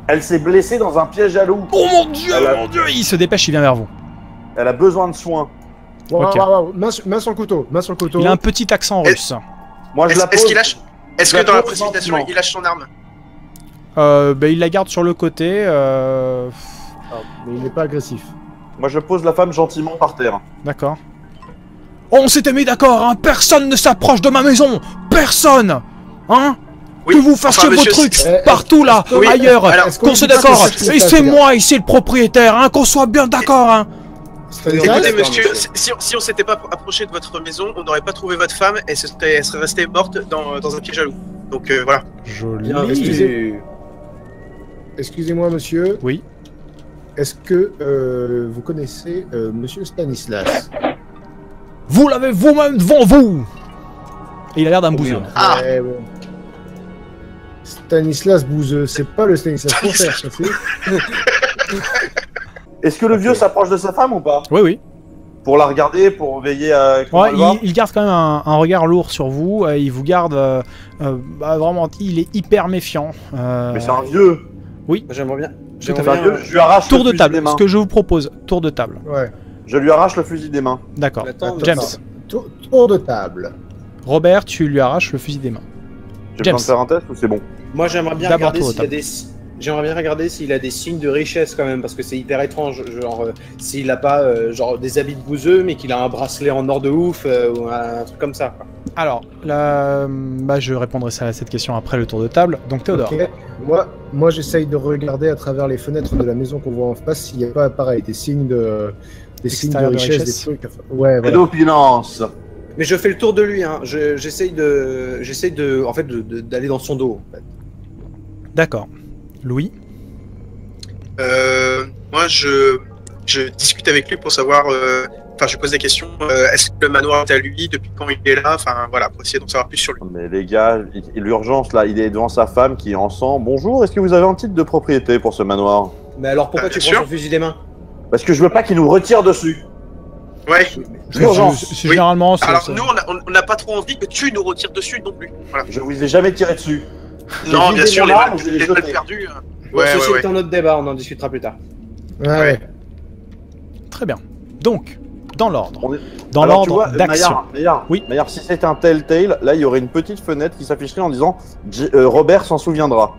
Elle s'est blessée dans un piège à loup. Oh mon dieu, Elle a- mon dieu! Il se dépêche, il vient vers vous. Elle a besoin de soins. Ok. Main sur le couteau. Main sur le couteau. Il a un petit accent russe. Moi, je la pose. Est-ce qu'il lâche? Est-ce je la que dans la pose précipitation, gentiment. il lâche son arme? Il la garde sur le côté. Mais il n'est pas agressif. Moi, je pose la femme gentiment par terre. D'accord. Oh, on s'était mis d'accord, hein. Personne ne s'approche de ma maison. Personne. Hein? Oui. Que vous fassiez Enfin, vos monsieur, trucs c'est- partout là, Oui. ailleurs. Alors, Est-ce Qu'on se dit pas d'accord. que c'est Et ça, c'est les gars moi ici le propriétaire, hein. Qu'on soit bien d'accord, hein. C'est-à-dire- Écoutez, Écoutez, D'accord, monsieur, monsieur. si on s'était pas approché de votre maison, on n'aurait pas trouvé votre femme et elle serait restée morte dans un piège à loup. Donc voilà. Joli. Bien Excusez- vu. Excusez-moi, monsieur. Oui. est-ce que vous connaissez Monsieur Stanislas? Vous l'avez vous-même devant vous. Et il a l'air d'un bouseux. Ah. Ouais, ouais. Stanislas Bouzeux, c'est pas le Stanislas Confer, ça fait. Est-ce que le vieux s'approche de sa femme ou pas? Oui, oui. Pour la regarder, pour veiller à... comment Ouais, elle va il garde quand même un regard lourd sur vous. Il vous garde vraiment. Il est hyper méfiant. Mais c'est un vieux. J'aimerais bien. Tout à C'est un fait. vieux, je lui arrache Tour le de fusil table. des mains. Ce que je vous propose, tour de table. Ouais. Je lui arrache le fusil des mains. D'accord. Attends, James, Tour de table. Robert, tu lui arraches le fusil des mains. J'ai James. besoin de faire un test ou c'est bon? Moi, j'aimerais bien D'abord regarder tour de s'il y a table. des. J'aimerais bien regarder s'il a des signes de richesse quand même, parce que c'est hyper étrange. Genre, s'il a pas genre des habits de bouseux, mais qu'il a un bracelet en or de ouf ou un truc comme ça. Quoi. Alors, je répondrai à cette question après le tour de table. Donc Théodore. Ok. Moi j'essaye de regarder à travers les fenêtres de la maison qu'on voit en face s'il n'y a pas, pareil, des signes de Extérieur de richesse, richesse. des trucs. Ouais, Et voilà. d'opulence. Mais je fais le tour de lui. Hein. J'essaye de, en fait, d'aller dans son dos. En fait. D'accord. Louis. Moi, je discute avec lui pour savoir. Enfin, je pose des questions. Est-ce que le manoir est à lui? Depuis quand il est là? Enfin, voilà, pour essayer d'en savoir plus sur lui. Mais les gars, l'urgence là, il est devant sa femme qui est en sang. Bonjour, est-ce que vous avez un titre de propriété pour ce manoir? Mais alors pourquoi tu bien prends sûr. son fusil des mains? Parce que je veux pas qu'il nous retire dessus. Ouais. L'urgence. C'est généralement. Alors, nous, on n'a pas trop envie que tu nous retires dessus non plus. Voilà. Je vous ai jamais tiré dessus. Non, J'ai bien visé sûr, mon les arme, balles je l'ai les balles jetée. perdues. Bon, Ouais, ceci ouais, est un autre débat, on en discutera plus tard. Ouais. Très bien. Donc, dans l'ordre. On est- Dans Alors, tu l'ordre vois, d'action. Maillard, Oui. Maillard, si c'était un Telltale, là il y aurait une petite fenêtre qui s'afficherait en disant Robert s'en souviendra.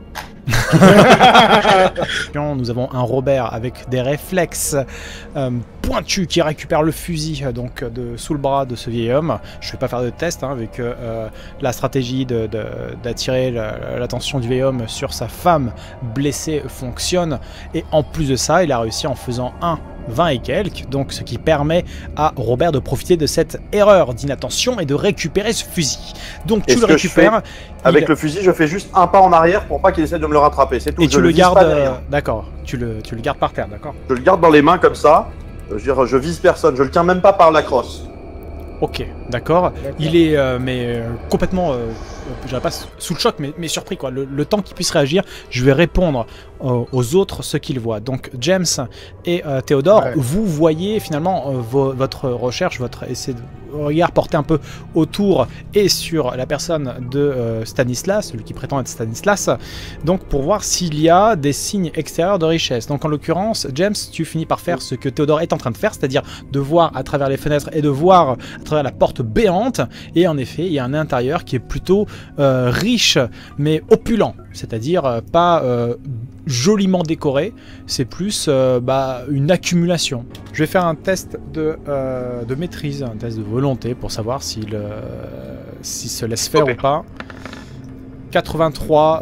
Nous avons un Robert avec des réflexes pointus qui récupère le fusil donc sous le bras de ce vieil homme. Je ne vais pas faire de test avec la stratégie d'attirer l'attention du vieil homme sur sa femme blessée fonctionne. Et en plus de ça, il a réussi en faisant 20 et quelques, donc ce qui permet à Robert de profiter de cette erreur d'inattention et de récupérer ce fusil. Donc tu Et le ce que je récupères. Avec le fusil, je fais juste un pas en arrière pour pas qu'il essaie de me le rattraper. C'est tout. Et Je tu le vise gardes, pas derrière. d'accord, tu le gardes par terre, d'accord. Je le garde dans les mains comme ça. Je veux dire, je vise personne. Je le tiens même pas par la crosse. Ok, d'accord. Il est complètement, je dirais pas sous le choc, mais surpris quoi. Le temps qu'il puisse réagir, je vais répondre aux autres ce qu'ils voient. Donc James et Théodore, Ouais. vous voyez finalement votre recherche, votre essai de regard porté un peu autour et sur la personne de Stanislas, celui qui prétend être Stanislas, donc pour voir s'il y a des signes extérieurs de richesse. Donc en l'occurrence, James, tu finis par faire ce que Théodore est en train de faire, c'est-à-dire de voir à travers les fenêtres et de voir à travers la porte béante, et en effet, il y a un intérieur qui est plutôt riche, mais opulent, c'est-à-dire pas joliment décoré, c'est plus une accumulation. Je vais faire un test de maîtrise, un test de volonté pour savoir s'il se laisse faire ou pas. 83,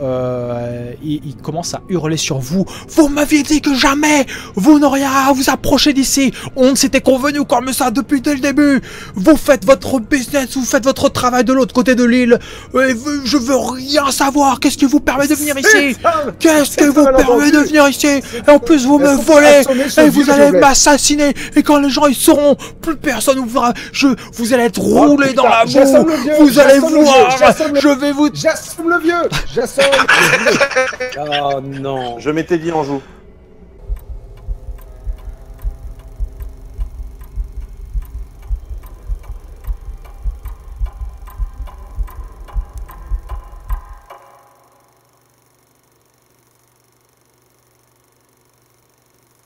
il commence à hurler sur vous. Vous m'aviez dit que jamais vous n'auriez à vous approcher d'ici. On s'était convenu comme ça depuis dès le début. Vous faites votre business, vous faites votre travail de l'autre côté de l'île. Et je veux rien savoir. Qu'est-ce qui vous permet de venir ici? Qu'est-ce qui vous permet de venir ici? Et en plus vous me volez et vous allez m'assassiner. Et quand les gens ils sauront, plus personne vous verra. Vous allez être roulé dans la boue. Vous allez voir. Je vais vous... J'assume le vieux. J'assume le vieux. Oh non. Je m'étais dit en joue.